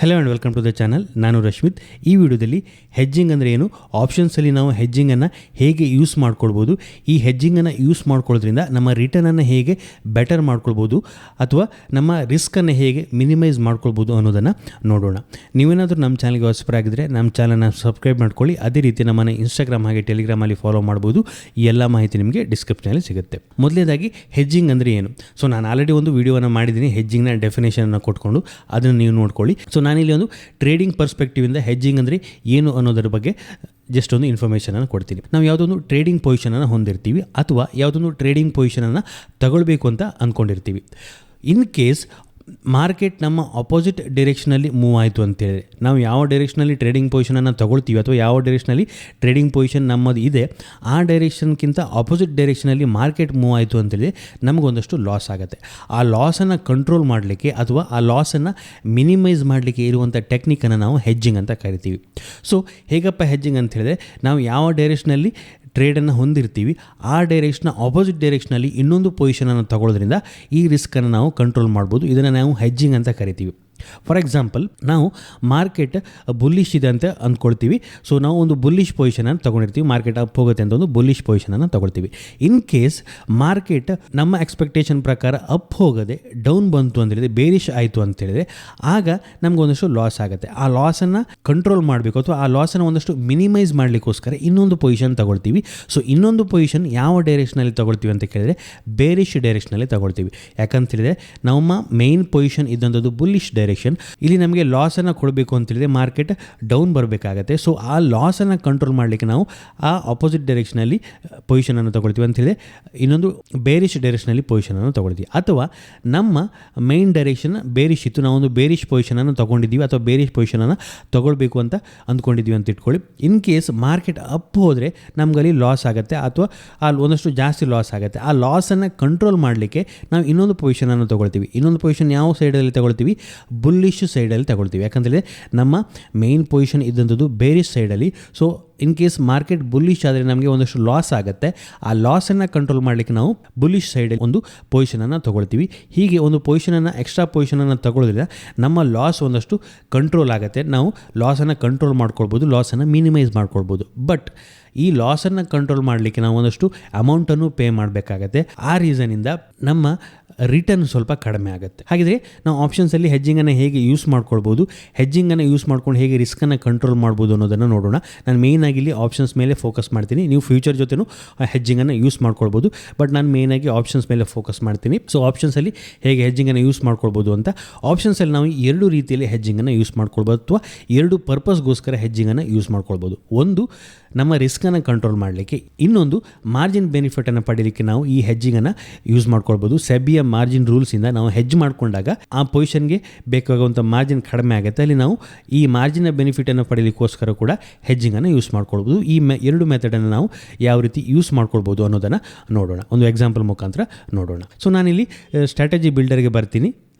Hello and welcome to the channel. ನಾನು ರಶ್ಮಿತ್. ಈ ವಿಡಿಯೋದಲ್ಲಿ ಹೆಜ್ಜಿಂಗ್ ಅಂದರೆ ಏನು, ಆಪ್ಷನ್ಸಲ್ಲಿ ನಾವು ಹೆಜ್ಜಿಂಗನ್ನು ಹೇಗೆ ಯೂಸ್ ಮಾಡ್ಕೊಳ್ಬೋದು, ಈ ಹೆಜ್ಜಿಂಗನ್ನು ಯೂಸ್ ಮಾಡ್ಕೊಳ್ಳೋದ್ರಿಂದ ನಮ್ಮ ರಿಟರ್ನನ್ನು ಹೇಗೆ ಬೆಟರ್ ಮಾಡ್ಕೊಳ್ಬೋದು ಅಥವಾ ನಮ್ಮ ರಿಸ್ಕನ್ನು ಹೇಗೆ ಮಿನಿಮೈಸ್ ಮಾಡ್ಕೊಳ್ಬೋದು ಅನ್ನೋದನ್ನು ನೋಡೋಣ. ನೀವೇನಾದರೂ ನಮ್ಮ ಚಾನಲ್ಗೆ ಹೊಸಬರಾಗಿದ್ದರೆ ನಮ್ಮ ಚಾನಲ್ನ ಸಬ್ಸ್ಕ್ರೈಬ್ ಮಾಡ್ಕೊಳ್ಳಿ. ಅದೇ ರೀತಿ ನಮ್ಮನ್ನು ಇನ್ಸ್ಟಾಗ್ರಾಮ್ ಹಾಗೆ ಟೆಲಿಗ್ರಾಮಲ್ಲಿ ಫಾಲೋ ಮಾಡ್ಬೋದು. ಈ ಎಲ್ಲ ಮಾಹಿತಿ ನಿಮಗೆ ಡಿಸ್ಕ್ರಿಪ್ಷನಲ್ಲಿ ಸಿಗುತ್ತೆ. ಮೊದಲನೇದಾಗಿ ಹೆಜ್ಜಿಂಗ್ ಅಂದರೆ ಏನು. ಸೊ ನಾನು ಆಲ್ರೆಡಿ ಒಂದು ವಿಡಿಯೋವನ್ನು ಮಾಡಿದ್ದೀನಿ ಹೆಜ್ಜಿಂಗ್ನ ಡೆಫಿನೇಷನನ್ನು ಕೊಟ್ಕೊಂಡು, ಅದನ್ನು ನೀವು ನೋಡ್ಕೊಳ್ಳಿ. ಸೊ ನಾನಿಲ್ಲಿ ಒಂದು ಟ್ರೇಡಿಂಗ್ ಪರ್ಸ್ಪೆಕ್ಟಿವಿಂದ ಹೆಜ್ಜಿಂಗ್ ಅಂದರೆ ಏನು ಅನ್ನೋದರ ಬಗ್ಗೆ ಜಸ್ಟ್ ಒಂದು ಇನ್ಫಾರ್ಮೇಷನನ್ನು ಕೊಡ್ತೀನಿ. ನಾವು ಯಾವುದೊಂದು ಟ್ರೇಡಿಂಗ್ ಪೊಸಿಷನನ್ನು ಹೊಂದಿರ್ತೀವಿ ಅಥವಾ ಯಾವುದೊಂದು ಟ್ರೇಡಿಂಗ್ ಪೊಸಿಷನನ್ನು ತಗೊಳ್ಬೇಕು ಅಂತ ಅಂದ್ಕೊಂಡಿರ್ತೀವಿ. ಇನ್ ಕೇಸ್ ಮಾರ್ಕೆಟ್ ನಮ್ಮ ಅಪೋಸಿಟ್ ಡೈರೆಕ್ಷನಲ್ಲಿ ಮೂವ್ ಆಯಿತು ಅಂತೇಳಿದ್ರೆ, ನಾವು ಯಾವ ಡೈರೆಕ್ಷನಲ್ಲಿ ಟ್ರೇಡಿಂಗ್ ಪೊಸಿಷನನ್ನು ತಗೊಳ್ತೀವಿ ಅಥವಾ ಯಾವ ಡೈರೆಕ್ಷನಲ್ಲಿ ಟ್ರೇಡಿಂಗ್ ಪೊಸಿಷನ್ ನಮ್ಮದು ಇದೆ, ಆ ಡೈರೆಕ್ಷನ್ಗಿಂತ ಅಪೋಸಿಟ್ ಡೈರೆಕ್ಷನಲ್ಲಿ ಮಾರ್ಕೆಟ್ ಮೂವ್ ಆಯಿತು ಅಂತೇಳಿದ್ರೆ ನಮಗೊಂದಷ್ಟು ಲಾಸ್ ಆಗುತ್ತೆ. ಆ ಲಾಸನ್ನು ಕಂಟ್ರೋಲ್ ಮಾಡಲಿಕ್ಕೆ ಅಥವಾ ಆ ಲಾಸನ್ನು ಮಿನಿಮೈಸ್ ಮಾಡಲಿಕ್ಕೆ ಇರುವಂಥ ಟೆಕ್ನಿಕನ್ನು ನಾವು ಹೆಜ್ಜಿಂಗ್ ಅಂತ ಕರಿತೀವಿ. ಸೊ ಹೇಗಪ್ಪ ಹೆಜ್ಜಿಂಗ್ ಅಂತ ಹೇಳಿದ್ರೆ, ನಾವು ಯಾವ ಡೈರೆಕ್ಷನಲ್ಲಿ ಟ್ರೇಡನ್ನು ಹೊಂದಿರ್ತೀವಿ ಆ ಡೈರೆಕ್ಷನ್ನ ಆಪೋಸಿಟ್ ಡೈರೆಕ್ಷನಲ್ಲಿ ಇನ್ನೊಂದು ಪೊಸಿಷನನ್ನು ತಗೊಳ್ಳೋದ್ರಿಂದ ಈ ರಿಸ್ಕನ್ನು ನಾವು ಕಂಟ್ರೋಲ್ ಮಾಡ್ಬೋದು. ಇದನ್ನು ನಾವು ಹೆಜ್ಜಿಂಗ್ ಅಂತ ಕರಿತೀವಿ. ಫಾರ್ ಎಕ್ಸಾಂಪಲ್, ನಾವು ಮಾರ್ಕೆಟ್ ಬುಲ್ಲಿಶ್ ಇದೆ ಅಂತ ಅಂದ್ಕೊಳ್ತೀವಿ. ಸೊ ನಾವು ಒಂದು ಬುಲ್ಲಿಶ್ ಪೊಸಿಷನನ್ನು ತೊಗೊಂಡಿರ್ತೀವಿ, ಮಾರ್ಕೆಟ್ ಅಪ್ ಹೋಗುತ್ತೆ ಅಂತ ಒಂದು ಬುಲ್ಲಿಶ್ ಪೊಸಿಷನನ್ನು ತೊಗೊಳ್ತೀವಿ. ಇನ್ ಕೇಸ್ ಮಾರ್ಕೆಟ್ ನಮ್ಮ ಎಕ್ಸ್ಪೆಕ್ಟೇಷನ್ ಪ್ರಕಾರ ಅಪ್ ಹೋಗದೆ ಡೌನ್ ಬಂತು ಅಂತೇಳಿದ್ರೆ, ಬೇರಿಶ್ ಆಯಿತು ಅಂತೇಳಿದ್ರೆ, ಆಗ ನಮ್ಗೆ ಒಂದಷ್ಟು ಲಾಸ್ ಆಗುತ್ತೆ. ಆ ಲಾಸನ್ನು ಕಂಟ್ರೋಲ್ ಮಾಡಬೇಕು ಅಥವಾ ಆ ಲಾಸನ್ನು ಒಂದಷ್ಟು ಮಿನಿಮೈಸ್ ಮಾಡಲಿಕ್ಕೋಸ್ಕರ ಇನ್ನೊಂದು ಪೊಸಿಷನ್ ತಗೊಳ್ತೀವಿ. ಸೊ ಇನ್ನೊಂದು ಪೊಸಿಷನ್ ಯಾವ ಡೈರೆಕ್ಷನಲ್ಲಿ ತಗೊಳ್ತೀವಿ ಅಂತ ಕೇಳಿದರೆ, ಬೇರಿಶ್ ಡೈರೆಕ್ಷನಲ್ಲಿ ತಗೊಳ್ತೀವಿ. ಯಾಕಂತೇಳಿದರೆ ನಮ್ಮ ಮೇನ್ ಪೊಸಿಷನ್ ಇದ್ದಂಥದ್ದು ಬುಲ್ಲಿಶ್ ಡೈರೆಕ್ಷನ್. ಇಲ್ಲಿ ನಮಗೆ ಲಾಸನ್ನು ಕೊಡಬೇಕು ಅಂತೇಳಿದ್ರೆ ಮಾರ್ಕೆಟ್ ಡೌನ್ ಬರಬೇಕಾಗತ್ತೆ. ಸೊ ಆ ಲಾಸನ್ನು ಕಂಟ್ರೋಲ್ ಮಾಡಲಿಕ್ಕೆ ನಾವು ಆ ಅಪೋಸಿಟ್ ಡೈರೆಕ್ಷನಲ್ಲಿ ಪೊಸಿಷನನ್ನು ತಗೊಳ್ತೀವಿ ಅಂತೇಳಿದ್ರೆ, ಇನ್ನೊಂದು ಬೇರಿಶ್ ಡೈರೆಕ್ಷನಲ್ಲಿ ಪೊಸಿಷನನ್ನು ತಗೊಳ್ತೀವಿ. ಅಥವಾ ನಮ್ಮ ಮೈನ್ ಡೈರೆಕ್ಷನ್ ಬೇರಿಶ್ ಇತ್ತು, ನಾವೊಂದು ಬೇರಿಶ್ ಪೊಸಿಷನನ್ನು ತೊಗೊಂಡಿದ್ದೀವಿ ಅಥವಾ ಬೇರಿಶ್ ಪೊಸಿಷನನ್ನು ತೊಗೊಳ್ಬೇಕು ಅಂತ ಅಂದ್ಕೊಂಡಿದ್ದೀವಿ ಅಂತ ಇಟ್ಕೊಳ್ಳಿ. ಇನ್ ಕೇಸ್ ಮಾರ್ಕೆಟ್ ಅಪ್ ಹೋದರೆ ನಮಗಲ್ಲಿ ಲಾಸ್ ಆಗುತ್ತೆ ಅಥವಾ ಅಲ್ಲಿ ಒಂದಷ್ಟು ಜಾಸ್ತಿ ಲಾಸ್ ಆಗುತ್ತೆ. ಆ ಲಾಸನ್ನು ಕಂಟ್ರೋಲ್ ಮಾಡಲಿಕ್ಕೆ ನಾವು ಇನ್ನೊಂದು ಪೊಸಿಷನನ್ನು ತೊಗೊಳ್ತೀವಿ. ಇನ್ನೊಂದು ಪೊಸಿಷನ್ ಯಾವ ಸೈಡಲ್ಲಿ ತೊಗೊಳ್ತೀವಿ, ಬುಲ್ಲಿಶ್ ಸೈಡಲ್ಲಿ ತಗೊಳ್ತೀವಿ. ಯಾಕಂತೇಳಿದ್ರೆ ನಮ್ಮ ಮೇನ್ ಪೊಸಿಷನ್ ಇದ್ದಂಥದ್ದು ಬೇರಿಶ್ ಸೈಡಲ್ಲಿ. So in case market bullish ಆದರೆ ನಮಗೆ ಒಂದಷ್ಟು ಲಾಸ್ ಆಗುತ್ತೆ. ಆ ಲಾಸನ್ನು ಕಂಟ್ರೋಲ್ ಮಾಡಲಿಕ್ಕೆ ನಾವು ಬುಲ್ಲಿಶ್ ಸೈಡಲ್ಲಿ ಒಂದು ಪೊಸಿಷನನ್ನು ತೊಗೊಳ್ತೀವಿ. ಹೀಗೆ ಒಂದು ಪೊಸಿಷನನ್ನು ಎಕ್ಸ್ಟ್ರಾ ಪೊಸಿಷನನ್ನು ತಗೊಳ್ಳೋದ್ರಿಂದ ನಮ್ಮ ಲಾಸ್ ಒಂದಷ್ಟು ಕಂಟ್ರೋಲ್ ಆಗುತ್ತೆ. ನಾವು ಲಾಸನ್ನು ಕಂಟ್ರೋಲ್ ಮಾಡ್ಕೊಳ್ಬೋದು, ಲಾಸನ್ನು ಮಿನಿಮೈಸ್ ಮಾಡ್ಕೊಳ್ಬೋದು. ಬಟ್ ಈ ಲಾಸನ್ನು ಕಂಟ್ರೋಲ್ ಮಾಡಲಿಕ್ಕೆ ನಾವು ಒಂದಷ್ಟು ಅಮೌಂಟನ್ನು ಪೇ ಮಾಡಬೇಕಾಗತ್ತೆ. ಆ ರೀಸನಿಂದ ನಮ್ಮ ರಿಟರ್ನ್ ಸ್ವಲ್ಪ ಕಡಿಮೆ ಆಗುತ್ತೆ. ಹಾಗಿದ್ರೆ ನಾವು ಆಪ್ಷನ್ಸಲ್ಲಿ ಹೆಜ್ಜಿಂಗನ್ನು ಹೇಗೆ ಯೂಸ್ ಮಾಡ್ಕೊಳ್ಬೋದು, ಹೆಜ್ಜಿಂಗನ್ನು ಯೂಸ್ ಮಾಡ್ಕೊಂಡು ಹೇಗೆ ರಿಸ್ಕನ್ನು ಕಂಟ್ರೋಲ್ ಮಾಡ್ಬೋದು ಅನ್ನೋದನ್ನು ನೋಡೋಣ. ನಾನು ಮೇಯ್ನಾಗಿ ಇಲ್ಲಿ ಆಪ್ಷನ್ಸ್ ಮೇಲೆ ಫೋಕಸ್ ಮಾಡ್ತೀನಿ. ನೀವು ಫ್ಯೂಚರ್ ಜೊತೆನೂ ಹೆಜ್ಜಿಂಗನ್ನು ಯೂಸ್ ಮಾಡ್ಕೊಳ್ಬೋದು, ಬಟ್ ನಾನು ಮೇಯ್ನಾಗಿ ಆಪ್ಷನ್ಸ್ ಮೇಲೆ ಫೋಕಸ್ ಮಾಡ್ತೀನಿ. ಸೊ ಆಪ್ಷನ್ಸಲ್ಲಿ ಹೇಗೆ ಹೆಜ್ಜಿಂಗನ್ನು ಯೂಸ್ ಮಾಡ್ಕೊಳ್ಬೋದು ಅಂತ, ಆಪ್ಷನ್ಸಲ್ಲಿ ನಾವು ಎರಡು ರೀತಿಯಲ್ಲಿ ಹೆಜ್ಜಿಂಗನ್ನು ಯೂಸ್ ಮಾಡ್ಕೊಳ್ಬೋದು ಅಥವಾ ಎರಡು ಪರ್ಪಸ್ಗೋಸ್ಕರ ಹೆಜ್ಜಿಂಗನ್ನು ಯೂಸ್ ಮಾಡ್ಕೊಳ್ಬೋದು. ಒಂದು ನಮ್ಮ ರಿಸ್ಕನ್ನು ಕಂಟ್ರೋಲ್ ಮಾಡಲಿಕ್ಕೆ, ಇನ್ನೊಂದು ಮಾರ್ಜಿನ್ ಬೆನಿಫಿಟನ್ನು ಪಡೀಲಿಕ್ಕೆ ನಾವು ಈ ಹೆಜ್ಜಿಂಗನ್ನು ಯೂಸ್ ಮಾಡ್ಕೊಳ್ಬೋದು. ಸೆಬಿಯ ಮಾರ್ಜಿನ್ ರೂಲ್ಸಿಂದ ನಾವು ಹೆಜ್ಜ್ ಮಾಡಿಕೊಂಡಾಗ ಆ ಪೊಸಿಷನ್ಗೆ ಬೇಕಾಗುವಂಥ ಮಾರ್ಜಿನ್ ಕಡಿಮೆ ಆಗುತ್ತೆ. ಅಲ್ಲಿ ನಾವು ಈ ಮಾರ್ಜಿನ ಬೆನಿಫಿಟನ್ನು ಪಡೀಲಿಕ್ಕೋಸ್ಕರ ಕೂಡ ಹೆಜ್ಜಿಂಗನ್ನು ಯೂಸ್ ಮಾಡ್ಕೊಳ್ಬೋದು. ಈ ಎರಡು ಮೆಥಡನ್ನು ನಾವು ಯಾವ ರೀತಿ ಯೂಸ್ ಮಾಡ್ಕೊಳ್ಬೋದು ಅನ್ನೋದನ್ನು ನೋಡೋಣ, ಒಂದು ಎಕ್ಸಾಂಪಲ್ ಮುಖಾಂತರ ನೋಡೋಣ. ಸೊ ನಾನಿಲ್ಲಿ ಸ್ಟ್ರಾಟಜಿ ಬಿಲ್ಡರ್ಗೆ ಬರ್ತೀನಿ.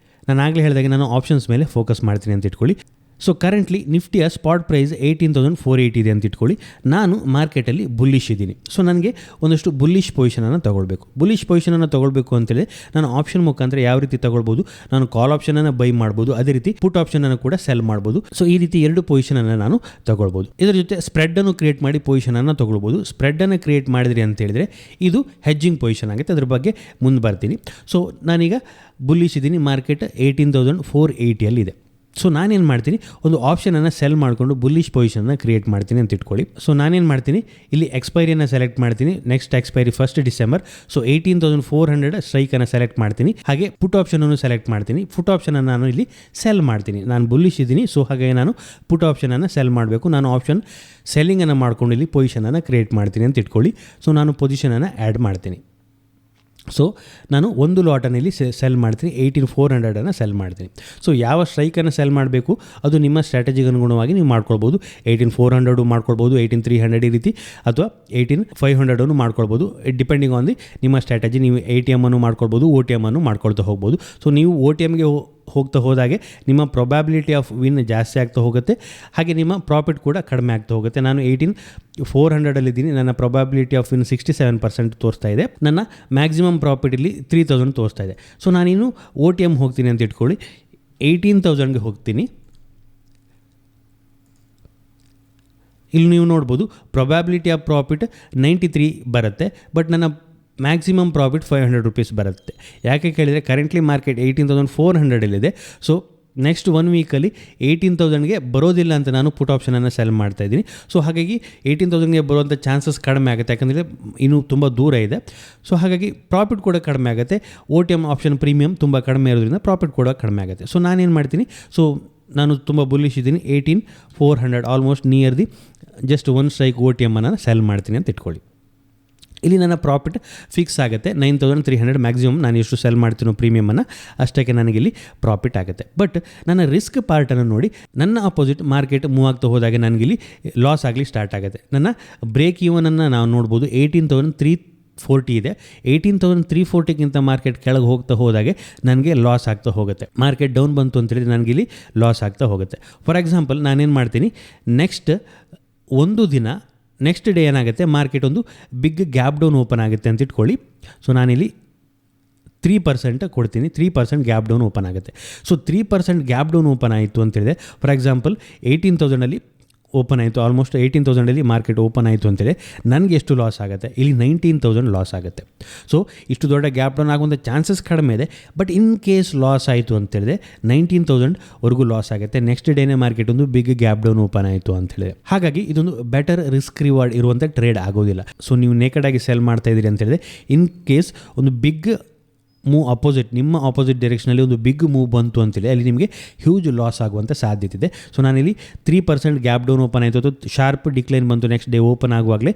ನಾನು ಆಗಲೇ ಹೇಳಿದಾಗೆ ನಾನು ಆಪ್ಷನ್ಸ್ ಮೇಲೆ ಫೋಕಸ್ ಮಾಡ್ತೀನಿ ಅಂತ ಇಟ್ಕೊಳ್ಳಿ. ಸೊ ಕರೆಂಟ್ಲಿ ನಿಫ್ಟಿಯ ಸ್ಪಾಟ್ ಪ್ರೈಸ್ 18,480 ಇದೆ ಅಂತ ಇಟ್ಕೊಳ್ಳಿ. ನಾನು ಮಾರ್ಕೆಟಲ್ಲಿ ಬುಲ್ಲಿಶ್ ಇದ್ದೀನಿ. ಸೊ ನನಗೆ ಒಂದಷ್ಟು ಬುಲ್ಲಿಶ್ ಪೊಸಿಷನನ್ನು ತೊಗೊಳ್ಬೇಕು. ಬುಲ್ಲಿಶ್ ಪೊಸಿಷನನ್ನು ತೊಗೊಳ್ಬೇಕು ಅಂತೇಳಿ ನಾನು ಆಪ್ಷನ್ ಮುಖಾಂತರ ಯಾವ ರೀತಿ ತೊಗೊಳ್ಬೋದು, ನಾನು ಕಾಲ್ ಆಪ್ಷನನ್ನು ಬೈ ಮಾಡ್ಬೋದು, ಅದೇ ರೀತಿ ಪುಟ್ ಆಪ್ಷನನ್ನು ಕೂಡ ಸೆಲ್ ಮಾಡ್ಬೋದು. ಸೊ ಈ ರೀತಿ ಎರಡು ಪೊಸಿಷನನ್ನು ನಾನು ತೊಗೊಳ್ಬೋದು. ಇದರ ಜೊತೆ ಸ್ಪ್ರೆಡ್ಡನ್ನು ಕ್ರಿಯೇಟ್ ಮಾಡಿ ಪೊಸಿಷನನ್ನು ತೊಗೊಳ್ಬೋದು. ಸ್ಪ್ರೆಡ್ಡನ್ನು ಕ್ರಿಯೇಟ್ ಮಾಡಿದ್ರಿ ಅಂತೇಳಿದರೆ ಇದು ಹೆಜ್ಜಿಂಗ್ ಪೊಸಿಷನ್ ಆಗುತ್ತೆ. ಅದ್ರ ಬಗ್ಗೆ ಮುಂದೆ ಬರ್ತೀನಿ. ಸೊ ನಾನೀಗ ಬುಲ್ಲಿಶ್ ಇದ್ದೀನಿ, ಮಾರ್ಕೆಟ್ 18,480 ಇದೆ. ಸೊ ನಾನೇನು ಮಾಡ್ತೀನಿ, ಒಂದು ಆಪ್ಷನನ್ನು ಸೆಲ್ ಮಾಡಿಕೊಂಡು ಬುಲ್ಲಿಶ್ ಪೊಸಿಷನನ್ನು ಕ್ರಿಯೇಟ್ ಮಾಡ್ತೀನಿ ಅಂತ ಇಟ್ಕೊಳ್ಳಿ. ಸೊ ನಾನೇನು ಮಾಡ್ತೀನಿ, ಇಲ್ಲಿ ಎಕ್ಸ್ಪೈರಿಯನ್ನು ಸೆಲೆಕ್ಟ್ ಮಾಡ್ತೀನಿ. Next expiry 1 December. ಸೊ 18,400 ಸ್ಟ್ರೈಕನ್ನು ಸೆಲೆಕ್ಟ್ ಮಾಡ್ತೀನಿ. ಹಾಗೆ ಪುಟ್ ಆಪ್ಷನನ್ನು ಸೆಲೆಕ್ಟ್ ಮಾಡ್ತೀನಿ. ಪುಟ್ ಆಪ್ಷನನ್ನು ನಾನು ಇಲ್ಲಿ ಸೆಲ್ ಮಾಡ್ತೀನಿ. ನಾನು ಬುಲ್ಲಿಶ್ ಇದ್ದೀನಿ, ಸೊ ಹಾಗಾಗಿ ನಾನು ಪುಟ್ ಆಪ್ಷನನ್ನು ಸೆಲ್ ಮಾಡಬೇಕು. ನಾನು ಆಪ್ಷನ್ ಸೆಲ್ಲಿಂಗನ್ನು ಮಾಡ್ಕೊಂಡು ಇಲ್ಲಿ ಪೊಸಿಷನನ್ನು ಕ್ರಿಯೇಟ್ ಮಾಡ್ತೀನಿ ಅಂತ ಇಟ್ಕೊಳ್ಳಿ. ಸೊ ನಾನು ಪೊಸಿಷನನ್ನು ಆ್ಯಡ್ ಮಾಡ್ತೀನಿ. ಸೊ ನಾನು ಒಂದು ಲಾಟನ್ನು ಇಲ್ಲಿ ಸೆಲ್ ಮಾಡ್ತೀನಿ, 18,400 ಸೆಲ್ ಮಾಡ್ತೀನಿ. ಸೊ ಯಾವ ಸ್ಟ್ರೈಕನ್ನು ಸೆಲ್ ಮಾಡಬೇಕು ಅದು ನಿಮ್ಮ ಸ್ಟ್ರಾಟಜಿಗೆ ಅನುಗುಣವಾಗಿ ನೀವು ಮಾಡ್ಕೊಳ್ಬೋದು. 18,400 ಮಾಡ್ಕೊಳ್ಬೋದು, 18,300 ಈ ರೀತಿ, ಅಥವಾ 18,500 ಮಾಡ್ಕೊಳ್ಬೋದು. ಡಿಪೆಂಡಿಂಗ್ ಆನ್ ದಿ ನಿಮ್ಮ ಸ್ಟ್ರಾಟಜಿ. ನೀವು ATM ಅನ್ನು ಮಾಡ್ಕೊಳ್ಬೋದು, OTM ಅನ್ನು ಮಾಡ್ಕೊಳ್ತಾ ಹೋಗ್ಬೋದು. ಸೊ ನೀವು OTMಗೆ ಹೋಗ್ತಾ ಹೋದಾಗೆ ನಿಮ್ಮ ಪ್ರೊಬ್ಯಾಬಿಲಿಟಿ ಆಫ್ ವಿನ್ ಜಾಸ್ತಿ ಆಗ್ತಾ ಹೋಗುತ್ತೆ, ಹಾಗೆ ನಿಮ್ಮ ಪ್ರಾಫಿಟ್ ಕೂಡ ಕಡಿಮೆ ಆಗ್ತಾ ಹೋಗುತ್ತೆ. ನಾನು 18,400 ನನ್ನ ಪ್ರೊಬ್ಯಾಬಿಲಿಟಿ ಆಫ್ ವಿನ್ 67% ತೋರಿಸ್ತಾ ಇದೆ. ನನ್ನ ಮ್ಯಾಕ್ಸಿಮಮ್ ಪ್ರಾಫಿಟ್ ಇಲ್ಲಿ 3,000 ತೋರಿಸ್ತಾ ಇದೆ. ಸೊ ನಾನಿನ್ನು OTM ಹೋಗ್ತೀನಿ ಅಂತ ಇಟ್ಕೊಳ್ಳಿ, 18,000ಗೆ ಹೋಗ್ತೀನಿ. ಇಲ್ಲಿ ನೀವು ನೋಡ್ಬೋದು ಪ್ರೊಬ್ಯಾಬಿಲಿಟಿ ಆಫ್ ಪ್ರಾಫಿಟ್ 93 ಬರುತ್ತೆ, ಬಟ್ ನನ್ನ ಮ್ಯಾಕ್ಸಿಮಮ್ ಪ್ರಾಫಿಟ್ 500 ರೂಪೀಸ್ ಬರುತ್ತೆ. ಯಾಕೆ ಕೇಳಿದರೆ ಕರೆಂಟ್ಲಿ ಮಾರ್ಕೆಟ್ 18,400 ಸೊ ನೆಕ್ಸ್ಟ್ 1 ವೀಕಲ್ಲಿ 18,000ಗೆ ಬರೋದಿಲ್ಲ ಅಂತ ನಾನು ಪುಟ್ ಆಪ್ಷನನ್ನು ಸೆಲ್ ಮಾಡ್ತಾಯಿದ್ದೀನಿ. ಸೊ ಹಾಗಾಗಿ 18,000ಗೆ ಬರುವಂಥ ಚಾನ್ಸಸ್ ಕಡಿಮೆ ಆಗುತ್ತೆ, ಯಾಕಂದರೆ ಇನ್ನೂ ತುಂಬ ದೂರ ಇದೆ. ಸೊ ಹಾಗಾಗಿ ಪ್ರಾಫಿಟ್ ಕೂಡ ಕಡಿಮೆ ಆಗುತ್ತೆ. OTM ಆಪ್ಷನ್ ಪ್ರೀಮಿಯಮ್ ತುಂಬ ಕಡಿಮೆ ಇರೋದ್ರಿಂದ ಪ್ರಾಫಿಟ್ ಕೂಡ ಕಡಿಮೆ ಆಗುತ್ತೆ. ಸೊ ನಾನೇನು ಮಾಡ್ತೀನಿ, ಸೊ ನಾನು ತುಂಬ ಬುಲ್ಲಿಶ್ ಇದ್ದೀನಿ, 18,400 almost near the just 1 strike OTM ಅನ್ನು ಸೆಲ್ ಮಾಡ್ತೀನಿ ಅಂತ ಇಟ್ಕೊಳ್ಳಿ. ಇಲ್ಲಿ ನನ್ನ ಪ್ರಾಫಿಟ್ ಫಿಕ್ಸ್ ಆಗುತ್ತೆ 9,300 ಮ್ಯಾಕ್ಸಿಮಮ್ ನಾನು ಎಷ್ಟು ಸೆಲ್ ಮಾಡ್ತೀನೋ ಪ್ರೀಮಿಯಮನ್ನು ಅಷ್ಟಕ್ಕೆ ನನಗಿಲ್ಲಿ ಪ್ರಾಫಿಟ್ ಆಗುತ್ತೆ. ಬಟ್ ನನ್ನ ರಿಸ್ಕ್ ಪಾರ್ಟನ್ನು ನೋಡಿ, ನನ್ನ ಅಪೋಸಿಟ್ ಮಾರ್ಕೆಟ್ ಮೂವ್ ಆಗ್ತಾ ಹೋದಾಗ ನನಗಿಲ್ಲಿ ಲಾಸ್ ಆಗಲಿ ಸ್ಟಾರ್ಟ್ ಆಗುತ್ತೆ. ನನ್ನ ಬ್ರೇಕ್ ಈವನನ್ನು ನಾವು ನೋಡ್ಬೋದು 18,340 ಇದೆ. 18,340ಗಿಂತ ಮಾರ್ಕೆಟ್ ಕೆಳಗೆ ಹೋಗ್ತಾ ಹೋದಾಗೆ ನನಗೆ ಲಾಸ್ ಆಗ್ತಾ ಹೋಗುತ್ತೆ. ಮಾರ್ಕೆಟ್ ಡೌನ್ ಬಂತು ಅಂತೇಳಿದ್ರೆ ನನಗಿಲ್ಲಿ ಲಾಸ್ ಆಗ್ತಾ ಹೋಗುತ್ತೆ. ಫಾರ್ ಎಕ್ಸಾಂಪಲ್ ನಾನೇನು ಮಾಡ್ತೀನಿ, ನೆಕ್ಸ್ಟ್ ಡೇ ಏನಾಗುತ್ತೆ, ಮಾರ್ಕೆಟ್ ಒಂದು ಬಿಗ್ ಗ್ಯಾಪ್ ಡೌನ್ ಓಪನ್ ಆಗುತ್ತೆ ಅಂತ ಇಟ್ಕೊಳ್ಳಿ. ಸೊ ನಾನಿಲ್ಲಿ 3% ಕೊಡ್ತೀನಿ, 3% ಗ್ಯಾಪ್ ಡೌನ್ ಓಪನ್ ಆಗುತ್ತೆ. ಸೊ 3% ಗ್ಯಾಪ್ ಡೌನ್ ಓಪನ್ ಆಯಿತು ಅಂತೇಳಿದೆ. ಫಾರ್ ಎಕ್ಸಾಂಪಲ್ 18,000ಅಲ್ಲಿ ಓಪನ್ ಆಯಿತು, ಆಲ್ಮೋಸ್ಟ್ 18,000ಅಲ್ಲಿ ಮಾರ್ಕೆಟ್ ಓಪನ್ ಆಯಿತು ಅಂತೇಳಿ ನನಗೆ ಎಷ್ಟು ಲಾಸ್ ಆಗುತ್ತೆ, ಇಲ್ಲಿ 19,000 ಲಾಸ್ ಆಗುತ್ತೆ. ಸೊ ಇಷ್ಟು ದೊಡ್ಡ ಗ್ಯಾಪ್ ಡೌನ್ ಆಗುವಂಥ ಚಾನ್ಸಸ್ ಕಡಿಮೆ ಇದೆ. ಬಟ್ ಇನ್ ಕೇಸ್ ಲಾಸ್ ಆಯಿತು ಅಂತೇಳಿದ್ರೆ 19,000ವರೆಗೂ ಲಾಸ್ ಆಗುತ್ತೆ. ನೆಕ್ಸ್ಟ್ ಡೇನೇ ಮಾರ್ಕೆಟ್ ಒಂದು ಬಿಗ್ ಗ್ಯಾಪ್ ಡೌನ್ ಓಪನ್ ಆಯಿತು ಅಂತೇಳಿದೆ. ಹಾಗಾಗಿ ಇದೊಂದು ಬೆಟರ್ ರಿಸ್ಕ್ ರಿವಾರ್ಡ್ ಇರುವಂಥ ಟ್ರೇಡ್ ಆಗೋದಿಲ್ಲ. ಸೊ ನೀವು ನೇಕಡ್ ಆಗಿ ಸೆಲ್ ಮಾಡ್ತಾ ಇದ್ದೀರಿ ಅಂತೇಳಿದ್ರೆ ಇನ್ ಕೇಸ್ ಒಂದು ಬಿಗ್ ಮೂವ್ ನಿಮ್ಮ ಆಪೋಸಿಟ್ ಡೈರೆಕ್ಷನಲ್ಲಿ ಒಂದು ಬಿಗ್ ಮೂವ್ ಬಂತು ಅಂತೇಳಿ ಅಲ್ಲಿ ನಿಮಗೆ ಹ್ಯೂಜ್ ಲಾಸ್ ಆಗುವಂಥ ಸಾಧ್ಯತೆ ಇದೆ. ಸೊ ನಾನಿಲ್ಲಿ 3% ಗ್ಯಾಪ್ ಡೌನ್ ಓಪನ್ ಆಯಿತು, ಅಥವಾ ಶಾರ್ಪ್ ಡಿಕ್ಲೈನ್ ಬಂತು ನೆಕ್ಸ್ಟ್ ಡೇ ಓಪನ್ ಆಗುವಾಗಲೇ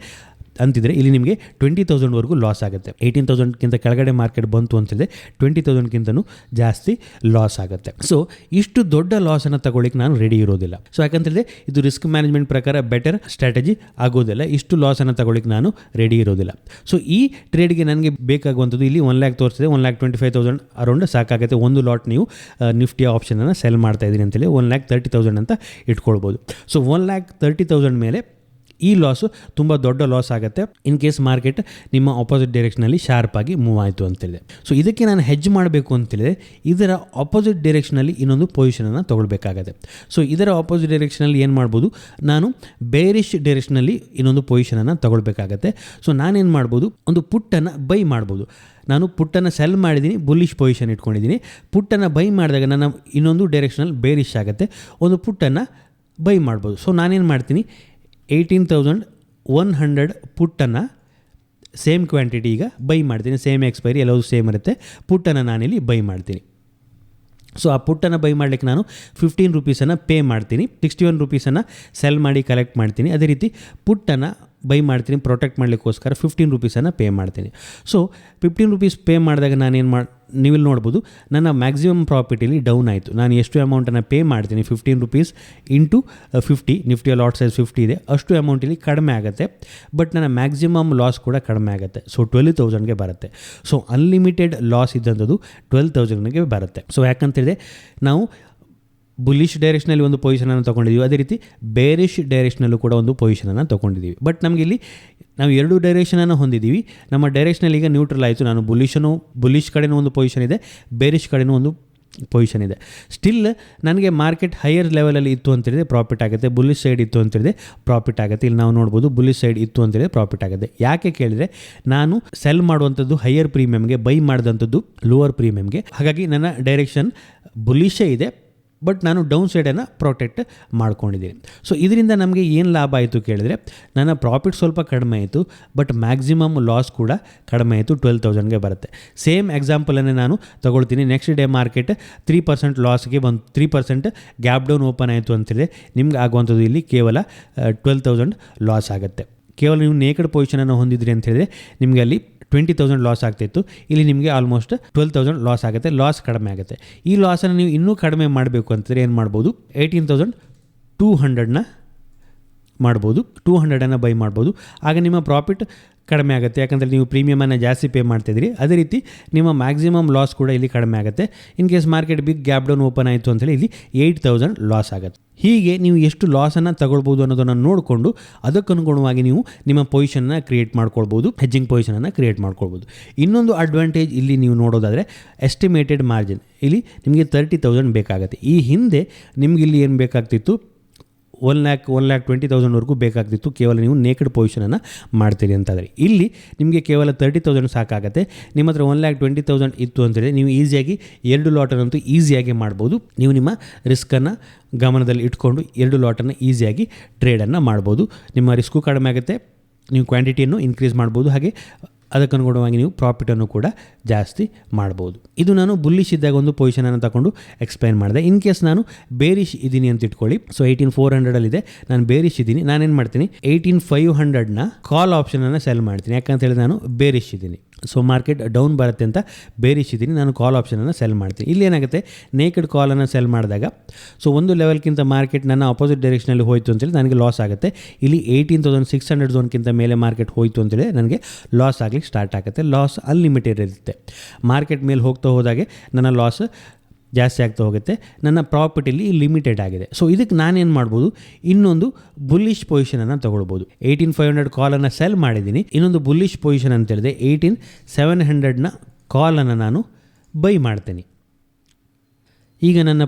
ಅಂತಿದ್ರೆ ಇಲ್ಲಿ ನಿಮಗೆ 20,000ವರೆಗೂ ಲಾಸ್ ಆಗುತ್ತೆ. 18,000ಕ್ಕಿಂತ ಕೆಳಗಡೆ ಮಾರ್ಕೆಟ್ ಬಂತು ಅಂತಂದರೆ 20,000ಕ್ಕಿಂತನೂ ಜಾಸ್ತಿ ಲಾಸ್ ಆಗುತ್ತೆ. ಸೊ ಇಷ್ಟು ದೊಡ್ಡ ಲಾಸನ್ನು ತಗೊಳ್ಳಿಕ್ಕೆ ನಾನು ರೆಡಿ ಇರೋದಿಲ್ಲ. ಸೊ ಯಾಕಂತೇಳಿದ್ರೆ ಇದು ರಿಸ್ಕ್ ಮ್ಯಾನೇಜ್ಮೆಂಟ್ ಪ್ರಕಾರ ಬೆಟರ್ ಸ್ಟ್ರಾಟಜಿ ಆಗೋದಿಲ್ಲ. ಇಷ್ಟು ಲಾಸನ್ನು ತಗೊಳ್ಳಿಕ್ಕೆ ನಾನು ರೆಡಿ ಇರೋದಿಲ್ಲ. ಸೊ ಈ ಟ್ರೇಡ್ಗೆ ನನಗೆ ಬೇಕಾಗುವಂಥದ್ದು ಇಲ್ಲಿ 1 lakh ತೋರಿಸಿದೆ, 1,25,000 ಅರೌಂಡ್ ಸಾಕಾಗುತ್ತೆ. ಒಂದು ಲಾಟ್ ನೀವು ನಿಫ್ಟಿ ಆಪ್ಷನನ್ನು ಸೆಲ್ ಮಾಡ್ತಾ ಇದ್ದೀನಿ ಅಂತೇಳಿ 1,30,000 ಅಂತ ಇಟ್ಕೊಳ್ಬೋದು. ಸೊ 1,30,000 ಮೇಲೆ ಈ ಲಾಸು ತುಂಬ ದೊಡ್ಡ ಲಾಸ್ ಆಗುತ್ತೆ ಇನ್ ಕೇಸ್ ಮಾರ್ಕೆಟ್ ನಿಮ್ಮ ಆಪೋಸಿಟ್ ಡೈರೆಕ್ಷನಲ್ಲಿ ಶಾರ್ಪಾಗಿ ಮೂವ್ ಆಯಿತು ಅಂತೇಳಿದೆ. ಸೊ ಇದಕ್ಕೆ ನಾನು ಹೆಡ್ಜ್ ಮಾಡಬೇಕು ಅಂತೇಳಿದರೆ ಇದರ ಆಪೋಸಿಟ್ ಡೈರೆಕ್ಷನಲ್ಲಿ ಇನ್ನೊಂದು ಪೊಸಿಷನನ್ನು ತೊಗೊಳ್ಬೇಕಾಗತ್ತೆ. ಸೊ ಇದರ ಆಪೋಸಿಟ್ ಡೈರೆಕ್ಷನಲ್ಲಿ ಏನು ಮಾಡ್ಬೋದು, ನಾನು ಬೇರಿಶ್ ಡೈರೆಕ್ಷನಲ್ಲಿ ಇನ್ನೊಂದು ಪೊಸಿಷನನ್ನು ತೊಗೊಳ್ಬೇಕಾಗತ್ತೆ. ಸೊ ನಾನೇನು ಮಾಡ್ಬೋದು, ಒಂದು ಪುಟ್ಟನ್ನು ಬೈ ಮಾಡ್ಬೋದು. ನಾನು ಪುಟ್ಟನ್ನು ಸೆಲ್ ಮಾಡಿದ್ದೀನಿ, ಬುಲ್ಲಿಶ್ ಪೊಸಿಷನ್ ಇಟ್ಕೊಂಡಿದ್ದೀನಿ. ಪುಟ್ಟನ್ನು ಬೈ ಮಾಡಿದಾಗ ನನ್ನ ಇನ್ನೊಂದು ಡೈರೆಕ್ಷನಲ್ಲಿ ಬೇರಿಶ್ ಆಗುತ್ತೆ, ಒಂದು ಪುಟ್ಟನ್ನು ಬೈ ಮಾಡ್ಬೋದು. ಸೊ ನಾನೇನು ಮಾಡ್ತೀನಿ, 18,100 ಪುಟ್ಟನ್ನು ಸೇಮ್ ಕ್ವಾಂಟಿಟಿ ಈಗ ಬೈ ಮಾಡ್ತೀನಿ. ಸೇಮ್ ಎಕ್ಸ್ಪೈರಿ ಎಲ್ಲವೂ ಸೇಮ್ ಇರುತ್ತೆ. ಪುಟ್ಟನ್ನು ನಾನಿಲ್ಲಿ ಬೈ ಮಾಡ್ತೀನಿ. ಸೊ ಆ ಪುಟ್ಟನ್ನು ಬೈ ಮಾಡಲಿಕ್ಕೆ ನಾನು 15 ರೂಪೀಸನ್ನು ಪೇ ಮಾಡ್ತೀನಿ, 61 ರೂಪೀಸನ್ನು ಸೆಲ್ ಮಾಡಿ ಕಲೆಕ್ಟ್ ಮಾಡ್ತೀನಿ. ಅದೇ ರೀತಿ ಪುಟ್ಟನ್ನು ಬೈ ಮಾಡ್ತೀನಿ, ಪ್ರೊಟೆಕ್ಟ್ ಮಾಡಲಿಕ್ಕೋಸ್ಕರ 15 ರೂಪೀಸನ್ನು ಪೇ ಮಾಡ್ತೀನಿ. ಸೊ 15 ರೂಪೀಸ್ ಪೇ ಮಾಡಿದಾಗ ನೀವಿಲ್ಲಿ ನೋಡ್ಬೋದು ನನ್ನ ಮ್ಯಾಕ್ಸಿಮಮ್ ಪ್ರಾಫಿಟಲ್ಲಿ ಡೌನ್ ಆಯಿತು. ನಾನು ಎಷ್ಟು ಅಮೌಂಟನ್ನು ಪೇ ಮಾಡ್ತೀನಿ, 15 ರೂಪೀಸ್ ಇಂಟು 50, ನಿಫ್ಟಿಯ ಲಾಟ್ ಸೈಜ್ 50 ಇದೆ, ಅಷ್ಟು ಅಮೌಂಟಲ್ಲಿ ಕಡಿಮೆ ಆಗುತ್ತೆ. ಬಟ್ ನನ್ನ ಮ್ಯಾಕ್ಸಿಮಮ್ ಲಾಸ್ ಕೂಡ ಕಡಿಮೆ ಆಗುತ್ತೆ. ಸೊ 12,000ಗೆ ಬರುತ್ತೆ. ಸೊ ಅನ್ಲಿಮಿಟೆಡ್ ಲಾಸ್ ಇದ್ದಂಥದ್ದು 12,000ಗೆ ಬರುತ್ತೆ. ಸೊ ಯಾಕಂತೇಳಿದ್ರೆ ನಾವು ಬುಲ್ಲಿಶ್ ಡೈರೆಕ್ಷನಲ್ಲಿ ಒಂದು ಪೊಸಿಷನನ್ನು ತೊಗೊಂಡಿದ್ದೀವಿ, ಅದೇ ರೀತಿ ಬೇರಿಶ್ ಡೈರೆಕ್ಷನಲ್ಲೂ ಕೂಡ ಒಂದು ಪೊಸಿಷನನ್ನು ತೊಗೊಂಡಿದ್ದೀವಿ. ಬಟ್ ನಮಗಿಲ್ಲಿ ನಾವು 2 ಡೈರೆಕ್ಷನನ್ನು ಹೊಂದಿದ್ದೀವಿ. ನಮ್ಮ ಡೈರೆಕ್ಷನಲ್ಲಿ ಈಗ ನ್ಯೂಟ್ರಲ್ ಆಯಿತು. ನಾನು ಬುಲ್ಲಿಶ್ ಕಡೆನೂ ಒಂದು ಪೊಸಿಷನ್ ಇದೆ, ಬೇರಿಶ್ ಕಡೆನೂ ಒಂದು ಪೊಸಿಷನ್ ಇದೆ. ಸ್ಟಿಲ್ ನನಗೆ ಮಾರ್ಕೆಟ್ ಹೈಯರ್ ಲೆವೆಲಲ್ಲಿ ಇತ್ತು ಅಂತೇಳಿದ್ರೆ ಪ್ರಾಫಿಟ್ ಆಗುತ್ತೆ, ಬುಲ್ಲಿಶ್ ಸೈಡ್ ಇತ್ತು ಅಂತೇಳಿದ್ರೆ ಪ್ರಾಫಿಟ್ ಆಗುತ್ತೆ. ಇಲ್ಲಿ ನಾವು ನೋಡ್ಬೋದು ಬುಲ್ಲಿಶ್ ಸೈಡ್ ಇತ್ತು ಅಂತೇಳಿದ್ರೆ ಪ್ರಾಫಿಟ್ ಆಗುತ್ತೆ. ಯಾಕೆ ಕೇಳಿದರೆ ನಾನು ಸೆಲ್ ಮಾಡುವಂಥದ್ದು ಹೈಯರ್ ಪ್ರೀಮಿಯಮ್ಗೆ, ಬೈ ಮಾಡಿದಂಥದ್ದು ಲೋವರ್ ಪ್ರೀಮಿಯಮ್ಗೆ. ಹಾಗಾಗಿ ನನ್ನ ಡೈರೆಕ್ಷನ್ ಬುಲ್ಲಿಶೇ ಇದೆ, ಬಟ್ ನಾನು ಡೌನ್ ಸೈಡನ್ನು ಪ್ರೊಟೆಕ್ಟ್ ಮಾಡ್ಕೊಂಡಿದ್ದೀನಿ. ಸೊ ಇದರಿಂದ ನಮಗೆ ಏನು ಲಾಭ ಆಯಿತು ಕೇಳಿದರೆ ನನ್ನ ಪ್ರಾಫಿಟ್ ಸ್ವಲ್ಪ ಕಡಿಮೆ ಆಯಿತು, ಬಟ್ ಮ್ಯಾಕ್ಸಿಮಮ್ ಲಾಸ್ ಕೂಡ ಕಡಿಮೆ ಆಯಿತು, 12,000ಗೆ ಬರುತ್ತೆ. ಸೇಮ್ ಎಕ್ಸಾಂಪಲನ್ನೇ ನಾನು ತೊಗೊಳ್ತೀನಿ. ನೆಕ್ಸ್ಟ್ ಡೇ ಮಾರ್ಕೆಟ್ 3% ಲಾಸ್ಗೆ ಬಂದು 3% ಗ್ಯಾಪ್ ಡೌನ್ ಓಪನ್ ಆಯಿತು ಅಂತೇಳಿದ್ರೆ ನಿಮ್ಗೆ ಆಗುವಂಥದ್ದು ಇಲ್ಲಿ ಕೇವಲ 12,000 ಲಾಸ್ ಆಗುತ್ತೆ. ಕೇವಲ ನೀವು ನೇಕಡ್ ಪೊಸಿಷನನ್ನು ಹೊಂದಿದ್ರಿ ಅಂತ ಹೇಳಿದ್ರೆ ನಿಮಗೆ ಅಲ್ಲಿ 20,000 ಲಾಸ್ ಆಗ್ತಾಯಿತ್ತು. ಇಲ್ಲಿ ನಿಮಗೆ ಆಲ್ಮೋಸ್ಟ್ 12,000 ಲಾಸ್ ಆಗುತ್ತೆ, ಲಾಸ್ ಕಡಿಮೆ ಆಗುತ್ತೆ. ಈ ಲಾಸನ್ನು ನೀವು ಇನ್ನೂ ಕಡಿಮೆ ಮಾಡಬೇಕು ಅಂತಂದರೆ ಏನು ಮಾಡ್ಬೋದು, 18,200ನ ಮಾಡ್ಬೋದು, 200ಅನ್ನು ಬೈ ಮಾಡ್ಬೋದು. ಆಗ ನಿಮ್ಮ ಪ್ರಾಫಿಟ್ ಕಡಿಮೆ ಆಗುತ್ತೆ, ಯಾಕಂದರೆ ನೀವು ಪ್ರೀಮಿಯಮನ್ನು ಜಾಸ್ತಿ ಪೇ ಮಾಡ್ತಾಯಿದ್ರಿ. ಅದೇ ರೀತಿ ನಿಮ್ಮ ಮ್ಯಾಕ್ಸಿಮಮ್ ಲಾಸ್ ಕೂಡ ಇಲ್ಲಿ ಕಡಿಮೆ ಆಗುತ್ತೆ. In case market big gap down open ಆಯಿತು ಅಂತೇಳಿ ಇಲ್ಲಿ 8,000 ಲಾಸ್ ಆಗುತ್ತೆ. ಹೀಗೆ ನೀವು ಎಷ್ಟು ಲಾಸನ್ನು ತಗೊಳ್ಬೋದು ಅನ್ನೋದನ್ನು ನೋಡಿಕೊಂಡು ಅದಕ್ಕನುಗುಣವಾಗಿ ನೀವು ನಿಮ್ಮ ಪೊಸಿಷನ್ನ ಕ್ರಿಯೇಟ್ ಮಾಡ್ಕೊಳ್ಬೋದು, ಹೆಜ್ಜಿಂಗ್ ಪೊಸಿಷನನ್ನು ಕ್ರಿಯೇಟ್ ಮಾಡ್ಕೊಳ್ಬೋದು. ಇನ್ನೊಂದು ಅಡ್ವಾಂಟೇಜ್ ಇಲ್ಲಿ ನೀವು ನೋಡೋದಾದರೆ ಎಸ್ಟಿಮೇಟೆಡ್ ಮಾರ್ಜಿನ್. ಇಲ್ಲಿ ನಿಮಗೆ 30,000 ಬೇಕಾಗುತ್ತೆ. ಈ ಹಿಂದೆ ನಿಮ್ಗೆ ಇಲ್ಲಿ ಏನು ಬೇಕಾಗ್ತಿತ್ತು, 1,20,000ವರೆಗೂ ಬೇಕಾಗ್ತಿತ್ತು ಕೇವಲ ನೀವು ನೇಕೆಡ್ ಪೊಸಿಷನನ್ನು ಮಾಡ್ತೀರಿ ಅಂತಾದರೆ. ಇಲ್ಲಿ ನಿಮಗೆ ಕೇವಲ 30,000 ಸಾಕಾಗುತ್ತೆ. ನಿಮ್ಮ ಹತ್ರ 1,20,000 ಇತ್ತು ಅಂತೇಳಿ ನೀವು ಈಸಿಯಾಗಿ 2 ಲಾಟನ್ನಂತೂ ಈಸಿಯಾಗಿ ಮಾಡ್ಬೋದು. ನೀವು ನಿಮ್ಮ ರಿಸ್ಕನ್ನು ಗಮನದಲ್ಲಿ ಇಟ್ಕೊಂಡು 2 ಲಾಟನ್ನು ಈಸಿಯಾಗಿ ಟ್ರೇಡನ್ನು ಮಾಡ್ಬೋದು. ನಿಮ್ಮ ರಿಸ್ಕು ಕಡಿಮೆ ಆಗುತ್ತೆ, ನೀವು ಕ್ವಾಂಟಿಟಿಯನ್ನು ಇನ್ಕ್ರೀಸ್ ಮಾಡ್ಬೋದು, ಹಾಗೆ ಅದಕ್ಕನುಗುಣವಾಗಿ ನೀವು ಪ್ರಾಫಿಟನ್ನು ಕೂಡ ಜಾಸ್ತಿ ಮಾಡ್ಬೋದು. ಇದು ನಾನು ಬುಲ್ಲಿಶ್ ಇದ್ದಾಗ ಒಂದು ಪೊಸಿಷನನ್ನು ತಗೊಂಡು ಎಕ್ಸ್ಪ್ಲೈನ್ ಮಾಡಿದೆ. ಇನ್ ಕೇಸ್ ನಾನು ಬೇರಿಶ್ ಇದ್ದೀನಿ ಅಂತ ಇಟ್ಕೊಳ್ಳಿ. ಸೊ 18,400 ನಾನು ಬೇರಿಶ್ ಇದ್ದೀನಿ, ನಾನೇನು ಮಾಡ್ತೀನಿ 18,500ನ ಕಾಲ್ ಆಪ್ಷನನ್ನು ಸೆಲ್ ಮಾಡ್ತೀನಿ. ಯಾಕಂತ ಹೇಳಿ ನಾನು ಬೇರಿಶ್ ಇದ್ದೀನಿ. ಸೊ ಮಾರ್ಕೆಟ್ ಡೌನ್ ಬರುತ್ತೆ ಅಂತ ಬೇರಿಶ್ ಇದ್ದೀನಿ, ನಾನು ಕಾಲ್ ಆಪ್ಷನನ್ನು ಸೆಲ್ ಮಾಡ್ತೀನಿ. ಇಲ್ಲಿ ಏನಾಗುತ್ತೆ, ನೇಕೆಡ್ ಕಾಲನ್ನು ಸೆಲ್ ಮಾಡಿದಾಗ ಸೊ ಒಂದು ಲೆವೆಲ್ಗಿಂತ ಮಾರ್ಕೆಟ್ ನನ್ನ ಅಪೋಸಿಟ್ ಡೈರೆಕ್ಷನಲ್ಲಿ ಹೋಯಿತು ಅಂತೇಳಿ ನನಗೆ ಲಾಸ್ ಆಗುತ್ತೆ. ಇಲ್ಲಿ 18,600 ಝೋನ್ಗಿಂತ ಮೇಲೆ ಮಾರ್ಕೆಟ್ ಹೋಯಿತು ಅಂತೇಳಿ ನನಗೆ ಲಾಸ್ ಆಗಲಿಕ್ಕೆ ಸ್ಟಾರ್ಟ್ ಆಗುತ್ತೆ. ಲಾಸ್ ಅನ್ಲಿಮಿಟೆಡ್ ಇರುತ್ತೆ. ಮಾರ್ಕೆಟ್ ಮೇಲೆ ಹೋಗ್ತಾ ಹೋದಾಗೆ ನನ್ನ ಲಾಸ್ ಜಾಸ್ತಿ ಆಗ್ತಾ ಹೋಗುತ್ತೆ, ನನ್ನ ಪ್ರಾಫಿಟಲ್ಲಿ ಲಿಮಿಟೆಡ್ ಆಗಿದೆ. ಸೊ ಇದಕ್ಕೆ ನಾನೇನು ಮಾಡ್ಬೋದು, ಇನ್ನೊಂದು ಬುಲ್ಲಿಶ್ ಪೊಸಿಷನನ್ನು ತೊಗೊಳ್ಬೋದು. 18,500 ಕಾಲನ್ನು ಸೆಲ್ ಮಾಡಿದ್ದೀನಿ. ಇನ್ನೊಂದು ಬುಲ್ಲಿಶ್ ಪೊಸಿಷನ್ ಅಂತ ಹೇಳಿದೆ 18,700ನ ಕಾಲನ್ನು ನಾನು ಬೈ ಮಾಡ್ತೀನಿ. ಈಗ ನನ್ನ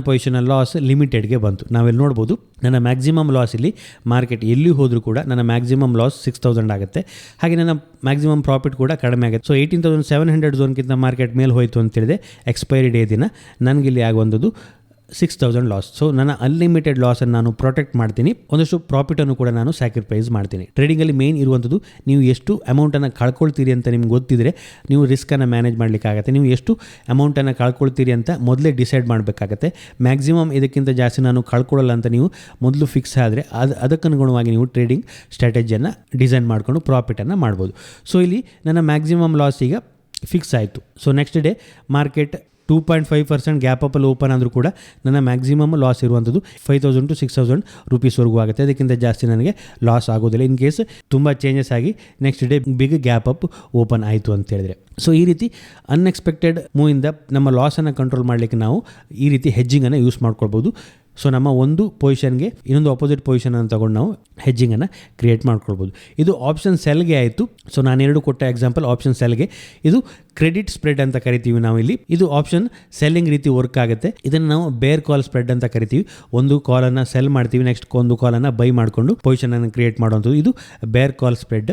ಪೊಸಿಷನ್ ಲಾಸ್ ಲಿಮಿಟೆಡ್ಗೆ ಬಂತು. ನಾವೆಲ್ಲಿ ನೋಡ್ಬೋದು, ನನ್ನ ಮ್ಯಾಕ್ಸಿಮಮ್ ಲಾಸ್ ಇಲ್ಲಿ ಮಾರ್ಕೆಟ್ ಎಲ್ಲಿ ಹೋದರೂ ಕೂಡ ನನ್ನ ಮ್ಯಾಕ್ಸಿಮಮ್ ಲಾಸ್ 6,000 ಆಗುತ್ತೆ. ಹಾಗೆ ನನ್ನ ಮ್ಯಾಕ್ಸಿಮಮ್ ಪ್ರಾಫಿಟ್ ಕೂಡ ಕಡಿಮೆ ಆಗುತ್ತೆ. ಸೊ 18,700 ಝೋನ್ಗಿಂತ ಮಾರ್ಕೆಟ್ ಮೇಲೆ ಹೋಯಿತು ಅಂತೇಳಿದೆ, ಎಕ್ಸ್ಪೈರಿ ಡೇ ದಿನ ನನಗಿಲ್ಲಿ ಆಗುವಂಥದ್ದು 6,000 ಲಾಸ್. ಸೊ ನನ್ನ ಅನ್ಲಿಮಿಟೆಡ್ ಲಾಸನ್ನು ನಾನು ಪ್ರೊಟೆಕ್ಟ್ ಮಾಡ್ತೀನಿ, ಒಂದಷ್ಟು ಪ್ರಾಫಿಟನ್ನು ಕೂಡ ನಾನು ಸ್ಯಾಕ್ರಿಫೈಸ್ ಮಾಡ್ತೀನಿ. ಟ್ರೇಡಿಂಗಲ್ಲಿ ಮೇನ್ ಇರುವಂಥದ್ದು ನೀವು ಎಷ್ಟು ಅಮೌಂಟನ್ನು ಕಳ್ಕೊಳ್ತೀರಿ ಅಂತ ನಿಮ್ಗೆ ಗೊತ್ತಿದ್ರೆ ನೀವು ರಿಸ್ಕನ್ನು ಮ್ಯಾನೇಜ್ ಮಾಡಲಿಕ್ಕಾಗತ್ತೆ. ನೀವು ಎಷ್ಟು ಅಮೌಂಟನ್ನು ಕಳ್ಕೊಳ್ತೀರಿ ಅಂತ ಮೊದಲೇ ಡಿಸೈಡ್ ಮಾಡಬೇಕಾಗತ್ತೆ. ಮ್ಯಾಕ್ಸಿಮಮ್ ಇದಕ್ಕಿಂತ ಜಾಸ್ತಿ ನಾನು ಕಳ್ಕೊಳ್ಳಲ್ಲ ಅಂತ ನೀವು ಮೊದಲು ಫಿಕ್ಸ್ ಆದರೆ ಅದಕ್ಕನುಗುಣವಾಗಿ ನೀವು ಟ್ರೇಡಿಂಗ್ ಸ್ಟ್ರಾಟಜಿಯನ್ನು ಡಿಸೈನ್ ಮಾಡಿಕೊಂಡು ಪ್ರಾಫಿಟನ್ನು ಮಾಡ್ಬೋದು. ಸೊ ಇಲ್ಲಿ ನನ್ನ ಮ್ಯಾಕ್ಸಿಮಮ್ ಲಾಸ್ ಈಗ ಫಿಕ್ಸ್ ಆಯಿತು. So next day market 2.5% gap ಅಪ್ಪಲ್ಲಿ ಓಪನ್ ಆದರೂ ಕೂಡ ನನ್ನ ಮ್ಯಾಕ್ಸಿಮಮ್ ಲಾಸ್ ಇರುವಂಥದ್ದು 5,000 to 6,000 ರೂಪೀಸ್ವರೆಗೂ ಆಗುತ್ತೆ. ಅದಕ್ಕಿಂತ ಜಾಸ್ತಿ ನನಗೆ ಲಾಸ್ ಆಗೋದಿಲ್ಲ ಇನ್ ಕೇಸ್ ತುಂಬ ಚೇಂಜಸ್ ಆಗಿ next day big gap up open ಆಯಿತು ಅಂತ ಹೇಳಿದ್ರೆ. ಸೊ ಈ ರೀತಿ ಅನ್ಎಕ್ಸ್ಪೆಕ್ಟೆಡ್ ಮೂವಿಂದ ನಮ್ಮ ಲಾಸನ್ನು ಕಂಟ್ರೋಲ್ ಮಾಡಲಿಕ್ಕೆ ನಾವು ಈ ರೀತಿ ಹೆಜ್ಜಿಂಗನ್ನು ಯೂಸ್ ಮಾಡ್ಕೊಳ್ಬೋದು. ಸೊ ನಮ್ಮ ಒಂದು ಪೊಸಿಷನ್ಗೆ ಇನ್ನೊಂದು ಅಪೋಸಿಟ್ ಪೊಸಿಷನನ್ನು ತಗೊಂಡು ನಾವು ಹೆಜ್ಜಿಂಗನ್ನು ಕ್ರಿಯೇಟ್ ಮಾಡ್ಕೊಳ್ಬೋದು. ಇದು ಆಪ್ಷನ್ ಸೆಲ್ಗೆ ಆಯಿತು. ಸೊ ನಾನೆರಡು ಕೊಟ್ಟ ಎಕ್ಸಾಂಪಲ್ ಆಪ್ಷನ್ ಸೆಲ್ಗೆ. ಇದು ಕ್ರೆಡಿಟ್ ಸ್ಪ್ರೆಡ್ ಅಂತ ಕರಿತೀವಿ ನಾವು ಇಲ್ಲಿ. ಇದು ಆಪ್ಷನ್ ಸೆಲ್ಲಿಂಗ್ ರೀತಿ ವರ್ಕ್ ಆಗುತ್ತೆ. ಇದನ್ನು ನಾವು ಬೇರ್ ಕಾಲ್ ಸ್ಪ್ರೆಡ್ ಅಂತ ಕರಿತೀವಿ. ಒಂದು ಕಾಲನ್ನು ಸೆಲ್ ಮಾಡ್ತೀವಿ, ನೆಕ್ಸ್ಟ್ ಒಂದು ಕಾಲನ್ನು ಬೈ ಮಾಡಿಕೊಂಡು ಪೊಸಿಷನನ್ನು ಕ್ರಿಯೇಟ್ ಮಾಡುವಂಥದ್ದು ಇದು ಬೇರ್ ಕಾಲ್ ಸ್ಪ್ರೆಡ್.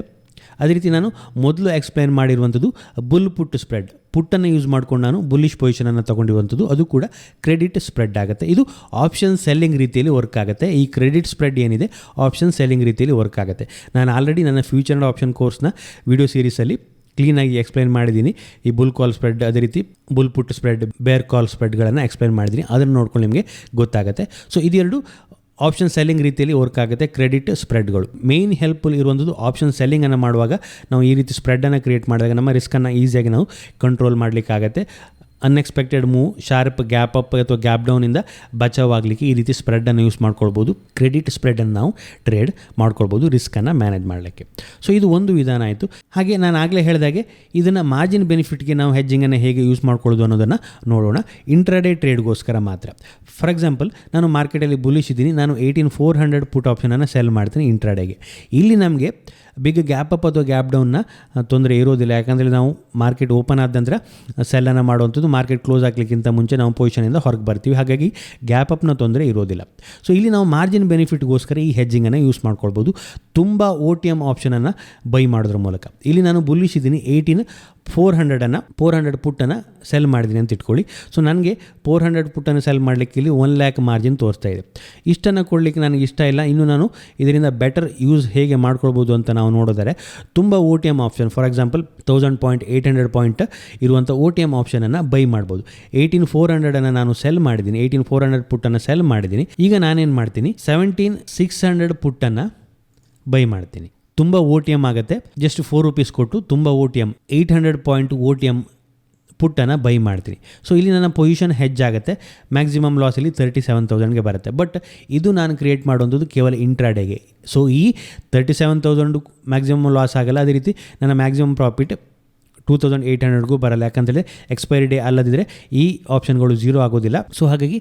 ಅದೇ ರೀತಿ ನಾನು ಮೊದಲು ಎಕ್ಸ್ಪ್ಲೈನ್ ಮಾಡಿರುವಂಥದ್ದು ಬುಲ್ ಪುಟ್ ಸ್ಪ್ರೆಡ್. ಪುಟ್ಟನ್ನು ಯೂಸ್ ಮಾಡ್ಕೊಂಡು ನಾನು ಬುಲ್ಲಿಶ್ ಪೊಸಿಷನನ್ನು ತೊಗೊಂಡಿರುವಂಥದ್ದು, ಅದು ಕೂಡ ಕ್ರೆಡಿಟ್ ಸ್ಪ್ರೆಡ್ ಆಗುತ್ತೆ. ಇದು ಆಪ್ಷನ್ ಸೆಲ್ಲಿಂಗ್ ರೀತಿಯಲ್ಲಿ ವರ್ಕ್ ಆಗುತ್ತೆ. ಈ ಕ್ರೆಡಿಟ್ ಸ್ಪ್ರೆಡ್ ಏನಿದೆ ಆಪ್ಷನ್ ಸೆಲ್ಲಿಂಗ್ ರೀತಿಯಲ್ಲಿ ವರ್ಕ್ ಆಗುತ್ತೆ. ನಾನು ಆಲ್ರೆಡಿ ನನ್ನ ಫ್ಯೂಚರ್ ಆ್ಯಂಡ್ ಆಪ್ಷನ್ ಕೋರ್ಸ್ನ ವಿಡಿಯೋ ಸೀರೀಸಲ್ಲಿ ಕ್ಲೀನಾಗಿ ಎಕ್ಸ್ಪ್ಲೈನ್ ಮಾಡಿದ್ದೀನಿ. ಈ ಬುಲ್ ಕಾಲ್ ಸ್ಪ್ರೆಡ್, ಅದೇ ರೀತಿ ಬುಲ್ ಪುಟ್ ಸ್ಪ್ರೆಡ್, ಬೇರ್ ಕಾಲ್ ಸ್ಪ್ರೆಡ್ಗಳನ್ನು ಎಕ್ಸ್ಪ್ಲೈನ್ ಮಾಡಿದ್ದೀನಿ. ಅದನ್ನು ನೋಡ್ಕೊಂಡು ನಿಮಗೆ ಗೊತ್ತಾಗುತ್ತೆ. ಸೊ ಇದೆರಡು ಆಪ್ಷನ್ ಸೆಲ್ಲಿಂಗ್ ರೀತಿಯಲ್ಲಿ ವರ್ಕ್ ಆಗುತ್ತೆ. ಕ್ರೆಡಿಟ್ ಸ್ಪ್ರೆಡ್ಗಳು ಮೇಯ್ನ್ ಹೆಲ್ಪ್ಫುಲ್ ಇರುವಂಥದ್ದು. ಆಪ್ಷನ್ ಸೆಲ್ಲಿಂಗನ್ನು ಮಾಡುವಾಗ ನಾವು ಈ ರೀತಿ ಸ್ಪ್ರೆಡನ್ನು ಕ್ರಿಯೇಟ್ ಮಾಡಿದಾಗ ನಮ್ಮ ರಿಸ್ಕನ್ನು ಈಸಿಯಾಗಿ ನಾವು ಕಂಟ್ರೋಲ್ ಮಾಡಲಿಕ್ಕಾಗತ್ತೆ. Unexpected move, sharp gap up ಅಥವಾ ಗ್ಯಾಪ್ ಡೌನಿಂದ ಬಚಾವಾಗಲಿಕ್ಕೆ ಈ ರೀತಿ ಸ್ಪ್ರೆಡನ್ನು ಯೂಸ್ ಮಾಡ್ಕೊಳ್ಬೋದು. ಕ್ರೆಡಿಟ್ ಸ್ಪ್ರೆಡನ್ನು ನಾವು ಟ್ರೇಡ್ ಮಾಡ್ಕೊಳ್ಬೋದು ರಿಸ್ಕನ್ನು ಮ್ಯಾನೇಜ್ ಮಾಡಲಿಕ್ಕೆ. ಸೊ ಇದು ಒಂದು ವಿಧಾನ ಆಯಿತು. ಹಾಗೆ ನಾನು ಆಗಲೇ ಹೇಳಿದಾಗೆ ಇದನ್ನು ಮಾರ್ಜಿನ್ ಬೆನಿಫಿಟ್ಗೆ ನಾವು ಹೆಜ್ಜಿಂಗನ್ನು ಹೇಗೆ ಯೂಸ್ ಮಾಡ್ಕೊಳ್ಳೋದು ಅನ್ನೋದನ್ನು ನೋಡೋಣ. ಇಂಟ್ರಾಡೇ ಟ್ರೇಡ್ಗೋಸ್ಕರ ಮಾತ್ರ. ಫಾರ್ ಎಕ್ಸಾಂಪಲ್ ನಾನು ಮಾರ್ಕೆಟಲ್ಲಿ ಬುಲಿಶ್ ಇದ್ದೀನಿ, ನಾನು 18,400 ಪುಟ್ ಆಪ್ಷನನ್ನು ಸೆಲ್ ಮಾಡ್ತೀನಿ ಇಂಟ್ರಾಡೇಗೆ. ಇಲ್ಲಿ ನಮಗೆ ಬಿಗ್ ಗ್ಯಾಪ್ ಅಪ್ ಅಥವಾ ಗ್ಯಾಪ್ ಡೌನ್ನ ತೊಂದರೆ ಇರೋದಿಲ್ಲ. ಯಾಕಂದರೆ ನಾವು ಮಾರ್ಕೆಟ್ ಓಪನ್ ಆದ ನಂತರ ಸೆಲ್ಲನ್ನು ಮಾಡುವಂಥದ್ದು, ಮಾರ್ಕೆಟ್ ಕ್ಲೋಸ್ ಆಗಲಿಕ್ಕಿಂತ ಮುಂಚೆ ನಾವು ಪೊಸಿಷನಿಂದ ಹೊರಗೆ ಬರ್ತೀವಿ. ಹಾಗಾಗಿ ಗ್ಯಾಪ್ ಅಪ್ನ ತೊಂದರೆ ಇರೋದಿಲ್ಲ. ಸೊ ಇಲ್ಲಿ ನಾವು ಮಾರ್ಜಿನ್ ಬೆನಿಫಿಟ್ಗೋಸ್ಕರ ಈ ಹೆಜ್ಜಿಂಗನ್ನು ಯೂಸ್ ಮಾಡ್ಕೊಳ್ಬೋದು. ತುಂಬ OTM ಆಪ್ಷನನ್ನು ಬೈ ಮಾಡೋದ್ರ ಮೂಲಕ. ಇಲ್ಲಿ ನಾನು ಬುಲ್ಲಿಶ್ ಇದ್ದೀನಿ, 18,400 ಪುಟ್ಟನ್ನು ಸೆಲ್ ಮಾಡಿದ್ದೀನಿ ಅಂತ ಇಟ್ಕೊಳ್ಳಿ. ಸೊ ನನಗೆ 400 ಪುಟ್ಟನ್ನು ಸೆಲ್ ಮಾಡಲಿಕ್ಕೆ ಇಲ್ಲಿ 1 lakh ಮಾರ್ಜಿನ್ ತೋರಿಸ್ತಾ ಇದೆ. ಇಷ್ಟನ್ನು ಕೊಡಲಿಕ್ಕೆ ನನಗೆ ಇಷ್ಟ ಇಲ್ಲ. ಇನ್ನು ನಾನು ಇದರಿಂದ ಬೆಟರ್ ಯೂಸ್ ಹೇಗೆ ಮಾಡ್ಕೊಳ್ಬೋದು ಅಂತ ನಾವು ನೋಡಿದರೆ ತುಂಬ OTM option, for example 1000 point 800 point ಇರುವಂಥ OTM ಆಪ್ಷನನ್ನು ಬೈ ಮಾಡ್ಬೋದು. 18,400 ನಾನು ಸೆಲ್ ಮಾಡಿದ್ದೀನಿ, 18,400 ಪುಟ್ಟನ್ನು ಸೆಲ್ ಮಾಡಿದ್ದೀನಿ. ಈಗ ನಾನೇನು ಮಾಡ್ತೀನಿ, 17,600 ಪುಟ್ಟನ್ನು ಬೈ ಮಾಡ್ತೀನಿ. ತುಂಬ OTM ಆಗುತ್ತೆ. ಜಸ್ಟ್ 4 ರೂಪೀಸ್ ಕೊಟ್ಟು ತುಂಬ OTM 800 ಪಾಯಿಂಟ್ OTM ಪುಟ್ಟನ್ನು ಬೈ ಮಾಡ್ತೀನಿ. ಸೊ ಇಲ್ಲಿ ನನ್ನ ಪೊಸಿಷನ್ ಹೆಜ್ ಆಗುತ್ತೆ. ಮ್ಯಾಕ್ಸಿಮಮ್ ಲಾಸ್ ಇಲ್ಲಿ 37,000ಗೆ ಬರುತ್ತೆ. ಬಟ್ ಇದು ನಾನು ಕ್ರಿಯೇಟ್ ಮಾಡುವಂಥದ್ದು ಕೇವಲ ಇಂಟ್ರಾಡೇಗೆ. ಸೊ ಈ 37,000 ಮ್ಯಾಕ್ಸಿಮಮ್ ಲಾಸ್ ಆಗಲ್ಲ. ಅದೇ ರೀತಿ ನನ್ನ ಮ್ಯಾಕ್ಸಿಮಮ್ ಪ್ರಾಫಿಟ್ 2,800ಗೂ ಬರಲ್ಲ. ಯಾಕಂತೇಳಿ ಎಕ್ಸ್ಪೈರಿ ಡೇ ಅಲ್ಲದಿದ್ದರೆ ಈ ಆಪ್ಷನ್ಗಳು 0 ಆಗೋದಿಲ್ಲ. ಸೊ ಹಾಗಾಗಿ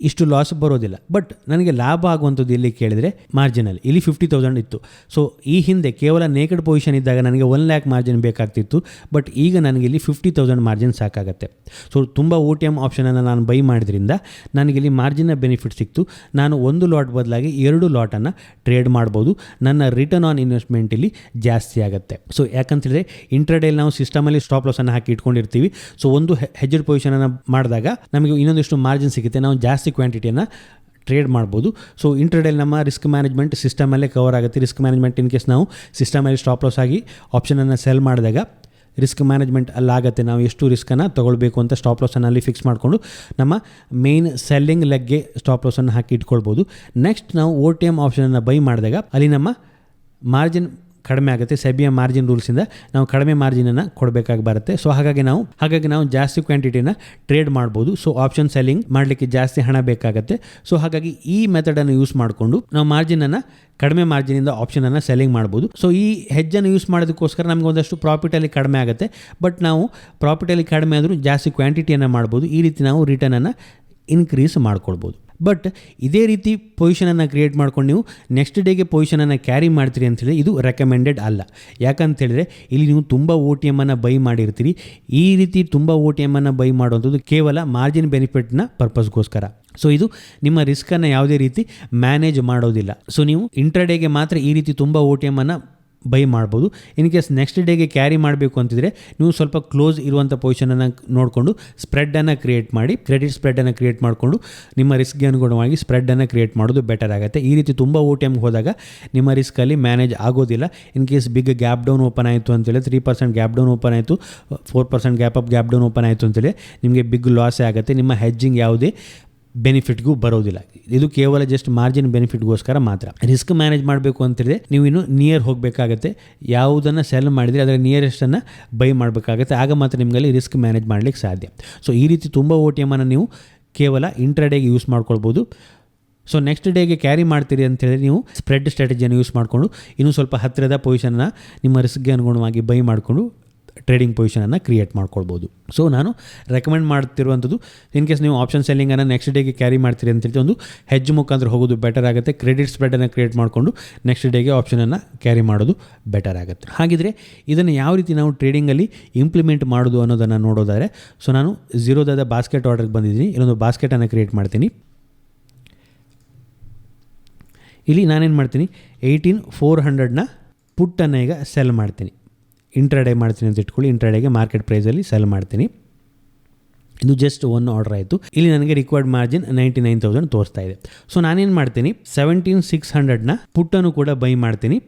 ಇಷ್ಟು ಲಾಸ್ ಬರೋದಿಲ್ಲ. ಬಟ್ ನನಗೆ ಲಾಭ ಆಗುವಂಥದ್ದು ಎಲ್ಲಿ ಕೇಳಿದರೆ ಮಾರ್ಜಿನಲ್ಲಿ ಇಲ್ಲಿ 50,000 ಇತ್ತು. ಸೊ ಈ ಹಿಂದೆ ಕೇವಲ ನೇಕೆಡ್ ಪೊಸಿಷನ್ ಇದ್ದಾಗ ನನಗೆ 1 lakh ಮಾರ್ಜಿನ್ ಬೇಕಾಗ್ತಿತ್ತು. ಬಟ್ ಈಗ ನನಗೆ ಇಲ್ಲಿ 50,000 ಮಾರ್ಜಿನ್ ಸಾಕಾಗುತ್ತೆ. ಸೊ ತುಂಬ OTM ಆಪ್ಷನನ್ನು ನಾನು ಬೈ ಮಾಡಿದ್ರಿಂದ ನನಗಿಲ್ಲಿ ಮಾರ್ಜಿನ್ನ ಬೆನಿಫಿಟ್ ಸಿಕ್ತು. ನಾನು 1 ಲಾಟ್ ಬದಲಾಗಿ 2 ಲಾಟನ್ನು ಟ್ರೇಡ್ ಮಾಡ್ಬೋದು. ನನ್ನ ರಿಟರ್ನ್ ಆನ್ ಇನ್ವೆಸ್ಟ್ಮೆಂಟ್ ಇಲ್ಲಿ ಜಾಸ್ತಿ ಆಗುತ್ತೆ. ಸೊ ಯಾಕಂತೇಳಿದ್ರೆ ಇಂಟ್ರಾಡೇಲಿ ನಾವು ಸಿಸ್ಟಮಲ್ಲಿ ಸ್ಟಾಪ್ ಲಾಸನ್ನು ಹಾಕಿ ಇಟ್ಕೊಂಡಿರ್ತೀವಿ. ಸೊ ಒಂದು ಹೆಜ್ಜೆಡ್ ಪೊಸಿಷನನ್ನು ಮಾಡಿದಾಗ ನಮಗೆ ಇನ್ನೊಂದಿಷ್ಟು ಮಾರ್ಜಿನ್ ಸಿಗುತ್ತೆ, ನಾವು ಜಾಸ್ತಿ ಕ್ವಾಂಟಿಟಿಯನ್ನು ಟ್ರೇಡ್ ಮಾಡ್ಬೋದು. ಸೊ ಇಂಟ್ರಾಡೇಲಿ ನಮ್ಮ ರಿಸ್ಕ್ ಮ್ಯಾನೇಜ್ಮೆಂಟ್ ಸಿಸ್ಟಮಲ್ಲೇ ಕವರ್ ಆಗುತ್ತೆ. ರಿಸ್ಕ್ ಮ್ಯಾನೇಜ್ಮೆಂಟ್ ಇನ್ ಕೇಸ್ ನಾವು ಸಿಸ್ಟಮಲ್ಲಿ ಸ್ಟಾಪ್ ಲಾಸ್ ಆಗಿ ಆಪ್ಷನನ್ನು ಸೆಲ್ ಮಾಡಿದಾಗ ರಿಸ್ಕ್ ಮ್ಯಾನೇಜ್ಮೆಂಟ್ ಅಲ್ಲಾಗುತ್ತೆ. ನಾವು ಎಷ್ಟು ರಿಸ್ಕನ್ನು ತೊಗೊಳ್ಬೇಕು ಅಂತ ಸ್ಟಾಪ್ ಲಾಸನ್ನು ಅಲ್ಲಿ ಫಿಕ್ಸ್ ಮಾಡಿಕೊಂಡು ನಮ್ಮ ಮೇನ್ ಸೆಲ್ಲಿಂಗ್ ಲೆಗ್ಗೆ ಸ್ಟಾಪ್ ಲಾಸನ್ನು ಹಾಕಿ ಇಟ್ಕೊಳ್ಬೋದು. ನೆಕ್ಸ್ಟ್ ನಾವು OTM ಆಪ್ಷನನ್ನು ಬೈ ಮಾಡಿದಾಗ ಅಲ್ಲಿ ನಮ್ಮ ಮಾರ್ಜಿನ್ ಕಡಿಮೆ ಆಗುತ್ತೆ. ಸೆಬಿಯ ಮಾರ್ಜಿನ್ ರೂಲ್ಸಿಂದ ನಾವು ಕಡಿಮೆ ಮಾರ್ಜಿನನ್ನು ಕೊಡಬೇಕಾಗಿ ಬರುತ್ತೆ. ಸೊ ಹಾಗಾಗಿ ನಾವು ಜಾಸ್ತಿ ಕ್ವಾಂಟಿಟಿನ ಟ್ರೇಡ್ ಮಾಡ್ಬೋದು. ಸೊ ಆಪ್ಷನ್ ಸೆಲ್ಲಿಂಗ್ ಮಾಡಲಿಕ್ಕೆ ಜಾಸ್ತಿ ಹಣ ಬೇಕಾಗುತ್ತೆ. ಸೊ ಹಾಗಾಗಿ ಈ ಮೆಥಡನ್ನು ಯೂಸ್ ಮಾಡಿಕೊಂಡು ನಾವು ಮಾರ್ಜಿನನ್ನು ಕಡಿಮೆ ಮಾರ್ಜಿನಿಂದ ಆಪ್ಷನನ್ನು ಸೆಲ್ಲಿಂಗ್ ಮಾಡ್ಬೋದು. ಸೊ ಈ ಹೆಜ್ಜನ್ನು ಯೂಸ್ ಮಾಡೋದಕ್ಕೋಸ್ಕರ ನಮಗೆ ಒಂದಷ್ಟು ಪ್ರಾಫಿಟಲ್ಲಿ ಕಡಿಮೆ ಆಗುತ್ತೆ. ಬಟ್ ನಾವು ಪ್ರಾಫಿಟಲ್ಲಿ ಕಡಿಮೆ ಆದರೂ ಜಾಸ್ತಿ ಕ್ವಾಂಟಿಟಿಯನ್ನು ಮಾಡ್ಬೋದು. ಈ ರೀತಿ ನಾವು ರಿಟರ್ನನ್ನು ಇನ್ಕ್ರೀಸ್ ಮಾಡ್ಕೊಳ್ಬೋದು. ಬಟ್ ಇದೇ ರೀತಿ ಪೊಸಿಷನನ್ನು ಕ್ರಿಯೇಟ್ ಮಾಡ್ಕೊಂಡು ನೀವು ನೆಕ್ಸ್ಟ್ ಡೇಗೆ ಪೊಸಿಷನನ್ನು ಕ್ಯಾರಿ ಮಾಡ್ತೀರಿ ಅಂತೇಳಿ ಇದು ರೆಕಮೆಂಡೆಡ್ ಅಲ್ಲ. ಯಾಕಂತೇಳಿದ್ರೆ ಇಲ್ಲಿ ನೀವು ತುಂಬ OTM ಬೈ ಮಾಡಿರ್ತೀರಿ. ಈ ರೀತಿ ತುಂಬ OTM ಬೈ ಮಾಡುವಂಥದ್ದು ಕೇವಲ ಮಾರ್ಜಿನ್ ಬೆನಿಫಿಟ್ನ ಪರ್ಪಸ್ಗೋಸ್ಕರ. ಸೊ ಇದು ನಿಮ್ಮ ರಿಸ್ಕನ್ನು ಯಾವುದೇ ರೀತಿ ಮ್ಯಾನೇಜ್ ಮಾಡೋದಿಲ್ಲ. ಸೊ ನೀವು ಇಂಟ್ರಾಡೇಗೆ ಮಾತ್ರ ಈ ರೀತಿ ತುಂಬ OTM ಬೈ ಮಾಡ್ಬೋದು. ಇನ್ ಕೇಸ್ ನೆಕ್ಸ್ಟ್ ಡೇಗೆ ಕ್ಯಾರಿ ಮಾಡಬೇಕು ಅಂತಿದ್ರೆ ನೀವು ಸ್ವಲ್ಪ ಕ್ಲೋಸ್ ಇರುವಂಥ ಪೊಸಿಷನನ್ನು ನೋಡಿಕೊಂಡು ಸ್ಪ್ರೆಡನ್ನು ಕ್ರಿಯೇಟ್ ಮಾಡಿ, ಕ್ರೆಡಿಟ್ ಸ್ಪ್ರೆಡನ್ನು ಕ್ರಿಯೇಟ್ ಮಾಡಿಕೊಂಡು ನಿಮ್ಮ ರಿಸ್ಕ್ಗೆ ಅನುಗುಣವಾಗಿ ಸ್ಪ್ರೆಡನ್ನು ಕ್ರಿಯೇಟ್ ಮಾಡೋದು ಬೆಟರ್ ಆಗುತ್ತೆ. ಈ ರೀತಿ ತುಂಬ OTM ಹೋದಾಗ ನಿಮ್ಮ ರಿಸ್ಕಲ್ಲಿ ಮ್ಯಾನೇಜ್ ಆಗೋದಿಲ್ಲ. In case big gap down open ಆಯಿತು ಅಂತೇಳಿ 3% ಗ್ಯಾಪ್ ಡೌನ್ ಓಪನ್ ಆಯಿತು, 4% gap up gap down open ಆಯಿತು ಅಂತೇಳಿ ನಿಮಗೆ ಬಿಗ್ ಲಾಸೇ ಆಗುತ್ತೆ. ನಿಮ್ಮ ಹೆಜ್ಜಿಂಗ್ ಯಾವುದೇ ಬೆನಿಫಿಟ್ಗೂ ಬರೋದಿಲ್ಲ. ಇದು ಕೇವಲ ಜಸ್ಟ್ ಮಾರ್ಜಿನ್ ಬೆನಿಫಿಟ್ಗೋಸ್ಕರ ಮಾತ್ರ. ರಿಸ್ಕ್ ಮ್ಯಾನೇಜ್ ಮಾಡಬೇಕು ಅಂತೇಳಿದ್ರೆ ನೀವು ಇನ್ನು ನಿಯರ್ ಹೋಗಬೇಕಾಗತ್ತೆ. ಯಾವುದನ್ನು ಸೆಲ್ ಮಾಡಿದರೆ ಅದರ ನಿಯರೆಸ್ಟನ್ನು ಬೈ ಮಾಡಬೇಕಾಗತ್ತೆ. ಆಗ ಮಾತ್ರ ನಿಮಗಲ್ಲಿ ರಿಸ್ಕ್ ಮ್ಯಾನೇಜ್ ಮಾಡಲಿಕ್ಕೆ ಸಾಧ್ಯ. ಸೊ ಈ ರೀತಿ ತುಂಬ OTM ನೀವು ಕೇವಲ ಇಂಟ್ರಾಡೇಗೆ ಯೂಸ್ ಮಾಡ್ಕೊಳ್ಬೋದು. ಸೊ ನೆಕ್ಸ್ಟ್ ಡೇಗೆ ಕ್ಯಾರಿ ಮಾಡ್ತೀರಿ ಅಂತೇಳಿ ನೀವು ಸ್ಪ್ರೆಡ್ ಸ್ಟ್ರಾಟಜಿಯನ್ನು ಯೂಸ್ ಮಾಡಿಕೊಂಡು ಇನ್ನೂ ಸ್ವಲ್ಪ ಹತ್ತಿರದ ಪೊಸಿಷನ್ನ ನಿಮ್ಮ ರಿಸ್ಕ್ಗೆ ಅನುಗುಣವಾಗಿ ಬೈ ಮಾಡಿಕೊಂಡು ಟ್ರೇಡಿಂಗ್ ಪೊಸಿಷನನ್ನು ಕ್ರಿಯೇಟ್ ಮಾಡ್ಕೊಳ್ಬೋದು. ಸೊ ನಾನು ರೆಕಮೆಂಡ್ ಮಾಡ್ತಿರುವಂಥದ್ದು ಇನ್ ಕೇಸ್ ನೀವು ಆಪ್ಷನ್ ಸೆಲ್ಲಿಂಗನ್ನು ನೆಕ್ಸ್ಟ್ ಡೇಗೆ ಕ್ಯಾರಿ ಮಾಡ್ತೀರಿ ಅಂತೇಳಿ ಒಂದು ಹೆಜ್ಜ್ ಮುಖಾಂತರ ಹೋಗೋದು ಬೆಟರ್ ಆಗುತ್ತೆ. ಕ್ರೆಡಿಟ್ ಸ್ಪ್ರೆಡನ್ನು ಕ್ರಿಯೇಟ್ ಮಾಡಿಕೊಂಡು ನೆಕ್ಸ್ಟ್ ಡೇಗೆ ಆಪ್ಷನನ್ನು ಕ್ಯಾರಿ ಮಾಡೋದು ಬೆಟರ್ ಆಗುತ್ತೆ. ಹಾಗಿದ್ರೆ ಇದನ್ನು ಯಾವ ರೀತಿ ನಾವು ಟ್ರೇಡಿಂಗಲ್ಲಿ ಇಂಪ್ಲಿಮೆಂಟ್ ಮಾಡೋದು ಅನ್ನೋದನ್ನು ನೋಡೋದಾದರೆ, ಸೊ ನಾನು ಝೀರೋದಾದ ಬಾಸ್ಕೆಟ್ ಆರ್ಡರ್ಗೆ ಬಂದಿದ್ದೀನಿ. ಇಲ್ಲೊಂದು ಬಾಸ್ಕೆಟನ್ನು ಕ್ರಿಯೇಟ್ ಮಾಡ್ತೀನಿ. ಇಲ್ಲಿ ನಾನೇನು ಮಾಡ್ತೀನಿ, 18,400ನ ಪುಟ್ಟನ್ನು ಈಗ ಸೆಲ್ ಮಾಡ್ತೀನಿ. ಇಂಟ್ರಾಡೇ ಮಾಡ್ತೀನಿ ಅಂತ ಇಟ್ಕೊಳ್ಳಿ. ಇಂಟ್ರಾಡೇಗೆ ಮಾರ್ಕೆಟ್ ಪ್ರೈಸಲ್ಲಿ ಸೆಲ್ ಮಾಡ್ತೀನಿ. ಇದು ಜಸ್ಟ್ 1 ಆರ್ಡರ್ ಆಯಿತು. ಇಲ್ಲಿ ನನಗೆ ರಿಕ್ವೈರ್ಡ್ ಮಾರ್ಜಿನ್ 99,000 ತೋರಿಸ್ತಾ ಇದೆ. ಸೊ ನಾನೇನು ಮಾಡ್ತೀನಿ, 17,600ನ ಪುಟ್ಟನ್ನು ಕೂಡ ಬೈ ಮಾಡ್ತೀನಿ.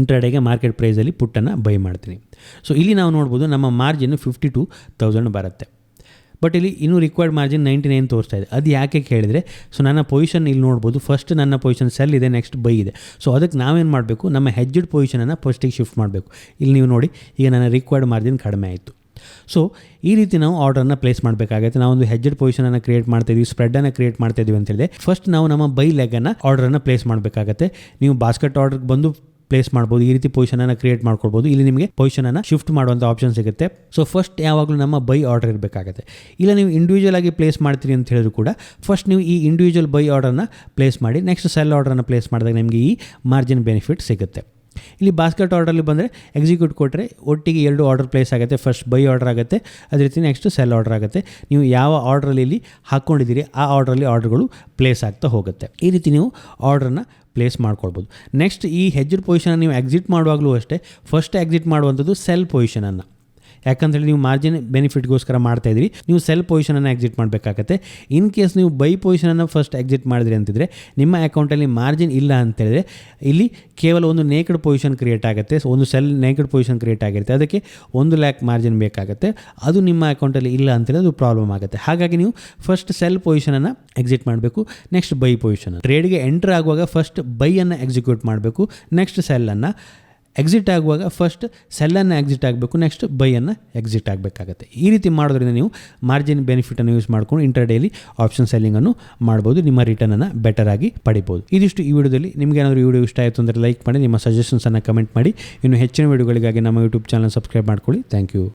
ಇಂಟ್ರಾಡೇಗೆ ಮಾರ್ಕೆಟ್ ಪ್ರೈಸಲ್ಲಿ ಪುಟ್ಟನ್ನು ಬೈ ಮಾಡ್ತೀನಿ. ಸೊ ಇಲ್ಲಿ ನಾವು ನೋಡ್ಬೋದು ನಮ್ಮ ಮಾರ್ಜಿನ್ 52,000 ಬರುತ್ತೆ. ಬಟ್ ಇಲ್ಲಿ ಇನ್ನೂ ರಿಕ್ವೈರ್ಡ್ ಮಾರ್ಜಿನ್ 99 ತೋರಿಸ್ತಾ ಇದೆ. ಅದು ಯಾಕೆ ಕೇಳಿದರೆ, ಸೊ ನನ್ನ ಪೊಸಿಷನ್ ಇಲ್ಲಿ ನೋಡ್ಬೋದು. ಫಸ್ಟ್ ನನ್ನ ಪೊಸಿಷನ್ ಸೆಲ್ ಇದೆ, ನೆಕ್ಸ್ಟ್ ಬೈ ಇದೆ. ಸೊ ಅದಕ್ಕೆ ನಾವೇನು ಮಾಡಬೇಕು, ನಮ್ಮ ಹೆಜ್ಜೆಡ್ ಪೊಸಿಷನನ್ನು ಫಸ್ಟಿಗೆ ಶಿಫ್ಟ್ ಮಾಡಬೇಕು. ಇಲ್ಲಿ ನೀವು ನೋಡಿ, ಈಗ ನನ್ನ ರಿಕ್ವೈರ್ಡ್ ಮಾರ್ಜಿನ್ ಕಡಿಮೆ ಆಯಿತು. ಸೊ ಈ ರೀತಿ ನಾವು ಆರ್ಡರನ್ನು ಪ್ಲೇಸ್ ಮಾಡಬೇಕಾಗುತ್ತೆ. ನಾವೊಂದು ಹೆಜ್ಜೆಡ್ ಪೊಸಿಷನನ್ನು ಕ್ರಿಯೇಟ್ ಮಾಡ್ತಾಯಿದ್ದೀವಿ, ಸ್ಪ್ರೆಡನ್ನು ಕ್ರಿಯೇಟ್ ಮಾಡ್ತಾಯಿದ್ದೀವಿ ಅಂತ ಹೇಳಿದೆ. ಫಸ್ಟ್ ನಾವು ನಮ್ಮ ಬೈ ಲೆಗನ್ನು ಆರ್ಡರನ್ನು ಪ್ಲೇಸ್ ಮಾಡಬೇಕಾಗತ್ತೆ. ನೀವು ಬಾಸ್ಕೆಟ್ ಆರ್ಡರ್ಗೆ ಬಂದು ಪ್ಲೇಸ್ ಮಾಡ್ಬೋದು. ಈ ರೀತಿ ಪೊಸಿಷನನ್ನು ಕ್ರಿಯೇಟ್ ಮಾಡ್ಕೊಳ್ಬೋದು. ಇಲ್ಲಿ ನಿಮಗೆ ಪೊಸಿಷನನ್ನು ಶಿಫ್ಟ್ ಮಾಡುವಂಥ ಆಪ್ಷನ್ ಸಿಗುತ್ತೆ. ಸೊ ಫಸ್ಟ್ ಯಾವಾಗಲೂ ನಮ್ಮ ಬೈ ಆರ್ಡರ್ ಇರಬೇಕಾಗುತ್ತೆ. ಇಲ್ಲ ನೀವು ಇಂಡಿವಿಜುವಲ್ ಆಗಿ ಪ್ಲೇಸ್ ಮಾಡ್ತೀರಿ ಅಂತ ಹೇಳಿದ್ರು ಕೂಡ ಫಸ್ಟ್ ನೀವು ಈ ಇಂಡಿವಿಜುವಲ್ ಬೈ ಆರ್ಡರ್ನ ಪ್ಲೇಸ್ ಮಾಡಿ ನೆಕ್ಸ್ಟ್ ಸೆಲ್ ಆರ್ಡರನ್ನು ಪ್ಲೇಸ್ ಮಾಡಿದಾಗ ನಿಮಗೆ ಈ ಮಾರ್ಜಿನ್ ಬೆನಿಫಿಟ್ ಸಿಗುತ್ತೆ. ಇಲ್ಲಿ ಬಾಸ್ಕೆಟ್ ಆರ್ಡರ್ಲಿ ಬಂದರೆ ಎಕ್ಸಿಕ್ಯೂಟ್ ಕೊಟ್ಟರೆ ಒಟ್ಟಿಗೆ 2 ಆರ್ಡರ್ ಪ್ಲೇಸ್ ಆಗುತ್ತೆ. ಫಸ್ಟ್ ಬೈ ಆರ್ಡರ್ ಆಗುತ್ತೆ, ಅದೇ ರೀತಿ ನೆಕ್ಸ್ಟ್ ಸೆಲ್ ಆರ್ಡರ್ ಆಗುತ್ತೆ. ನೀವು ಯಾವ ಆರ್ಡ್ರಲ್ಲಿ ಇಲ್ಲಿ ಹಾಕ್ಕೊಂಡಿದ್ದೀರಿ ಆ ಆರ್ಡ್ರಲ್ಲಿ ಆರ್ಡರ್ಗಳು ಪ್ಲೇಸ್ ಆಗ್ತಾ ಹೋಗುತ್ತೆ. ಈ ರೀತಿ ನೀವು ಆರ್ಡ್ರನ್ನ ಪ್ಲೇಸ್ ಮಾಡ್ಕೊಳ್ಬೋದು. ನೆಕ್ಸ್ಟ್ ಈ ಹೆಜ್ಜೆಡ್ ಪೊಸಿಷನ್ ನೀವು ಎಕ್ಸಿಟ್ ಮಾಡುವಾಗಲೂ ಅಷ್ಟೇ ಫಸ್ಟ್ ಎಕ್ಸಿಟ್ ಮಾಡುವಂಥದ್ದು ಸೆಲ್ ಪೊಸಿಷನನ್ನು. ಯಾಕಂತೇಳಿ ನೀವು ಮಾರ್ಜಿನ್ ಬೆನಿಫಿಟ್ಗೋಸ್ಕರ ಮಾಡ್ತಾಯಿದ್ದೀರಿ, ನೀವು ಸೆಲ್ ಪೊಸಿಷನನ್ನು ಎಕ್ಸಿಟ್ ಮಾಡಬೇಕಾಗತ್ತೆ. ಇನ್ ಕೇಸ್ ನೀವು ಬೈ ಪೊಸಿಷನನ್ನು ಫಸ್ಟ್ ಎಕ್ಸಿಟ್ ಮಾಡಿದ್ರಿ ಅಂತಿದ್ರೆ ನಿಮ್ಮ ಅಕೌಂಟಲ್ಲಿ ಮಾರ್ಜಿನ್ ಇಲ್ಲ ಅಂತೇಳಿದ್ರೆ ಇಲ್ಲಿ ಕೇವಲ ಒಂದು ನೇಕೆಡ್ ಪೊಸಿಷನ್ ಕ್ರಿಯೇಟ್ ಆಗುತ್ತೆ. ಒಂದು ಸೆಲ್ ನೇಕೆಡ್ ಪೊಸಿಷನ್ ಕ್ರಿಯೇಟ್ ಆಗಿರುತ್ತೆ, ಅದಕ್ಕೆ 1 lakh ಮಾರ್ಜಿನ್ ಬೇಕಾಗುತ್ತೆ. ಅದು ನಿಮ್ಮ ಅಕೌಂಟಲ್ಲಿ ಇಲ್ಲ ಅಂತೇಳಿ ಅದು ಪ್ರಾಬ್ಲಮ್ ಆಗುತ್ತೆ. ಹಾಗಾಗಿ ನೀವು ಫಸ್ಟ್ ಸೆಲ್ ಪೊಸಿಷನನ್ನು ಎಕ್ಸಿಟ್ ಮಾಡಬೇಕು, ನೆಕ್ಸ್ಟ್ ಬೈ ಪೊಸಿಷನ್. ಟ್ರೇಡ್ಗೆ ಎಂಟರ್ ಆಗುವಾಗ ಫಸ್ಟ್ ಬೈಯನ್ನು ಎಕ್ಸಿಕ್ಯೂಟ್ ಮಾಡಬೇಕು, ನೆಕ್ಸ್ಟ್ ಸೆಲ್ಲನ್ನು ಎಕ್ಸಿಟ್ ಆಗುವಾಗ ಫಸ್ಟ್ ಸೆಲ್ಲನ್ನು ಎಕ್ಸಿಟ್ ಆಗಬೇಕು, ನೆಕ್ಸ್ಟ್ ಬೈಯನ್ನು ಎಕ್ಸಿಟ್ ಆಗಬೇಕಾಗತ್ತೆ. ಈ ರೀತಿ ಮಾಡೋದ್ರಿಂದ ನೀವು ಮಾರ್ಜಿನ್ ಬೆನಿಫಿಟನ್ನು ಯೂಸ್ ಮಾಡ್ಕೊಂಡು ಇಂಟರ್ಡೇಲಿ ಆಪ್ಷನ್ ಸೆಲ್ಲಿಂಗನ್ನು ಮಾಡ್ಬೋದು, ನಿಮ್ಮ ರಿಟರ್ನನ್ನು ಬೆಟರ್ ಆಗಿ ಪಡಿಬೋದು. ಇದಿಷ್ಟು ಈ ವಿಡಿಯೋದಲ್ಲಿ. ನಿಮಗೆ ಏನಾದರೂ ಈ ವಿಡಿಯೋ ಇಷ್ಟ ಆಯಿತು ಅಂದರೆ ಲೈಕ್ ಮಾಡಿ, ನಿಮ್ಮ ಸಜೆಷನ್ಸನ್ನು ಕಮೆಂಟ್ ಮಾಡಿ. ಇನ್ನು ಹೆಚ್ಚಿನ ವಿಡಿಯೋಗಳಿಗಾಗಿ ನಮ್ಮ ಯೂಟ್ಯೂಬ್ ಚಾನಲ್ ಸಬ್ಸ್ಕ್ರೈಬ್ ಮಾಡ್ಕೊಳ್ಳಿ. Thank you.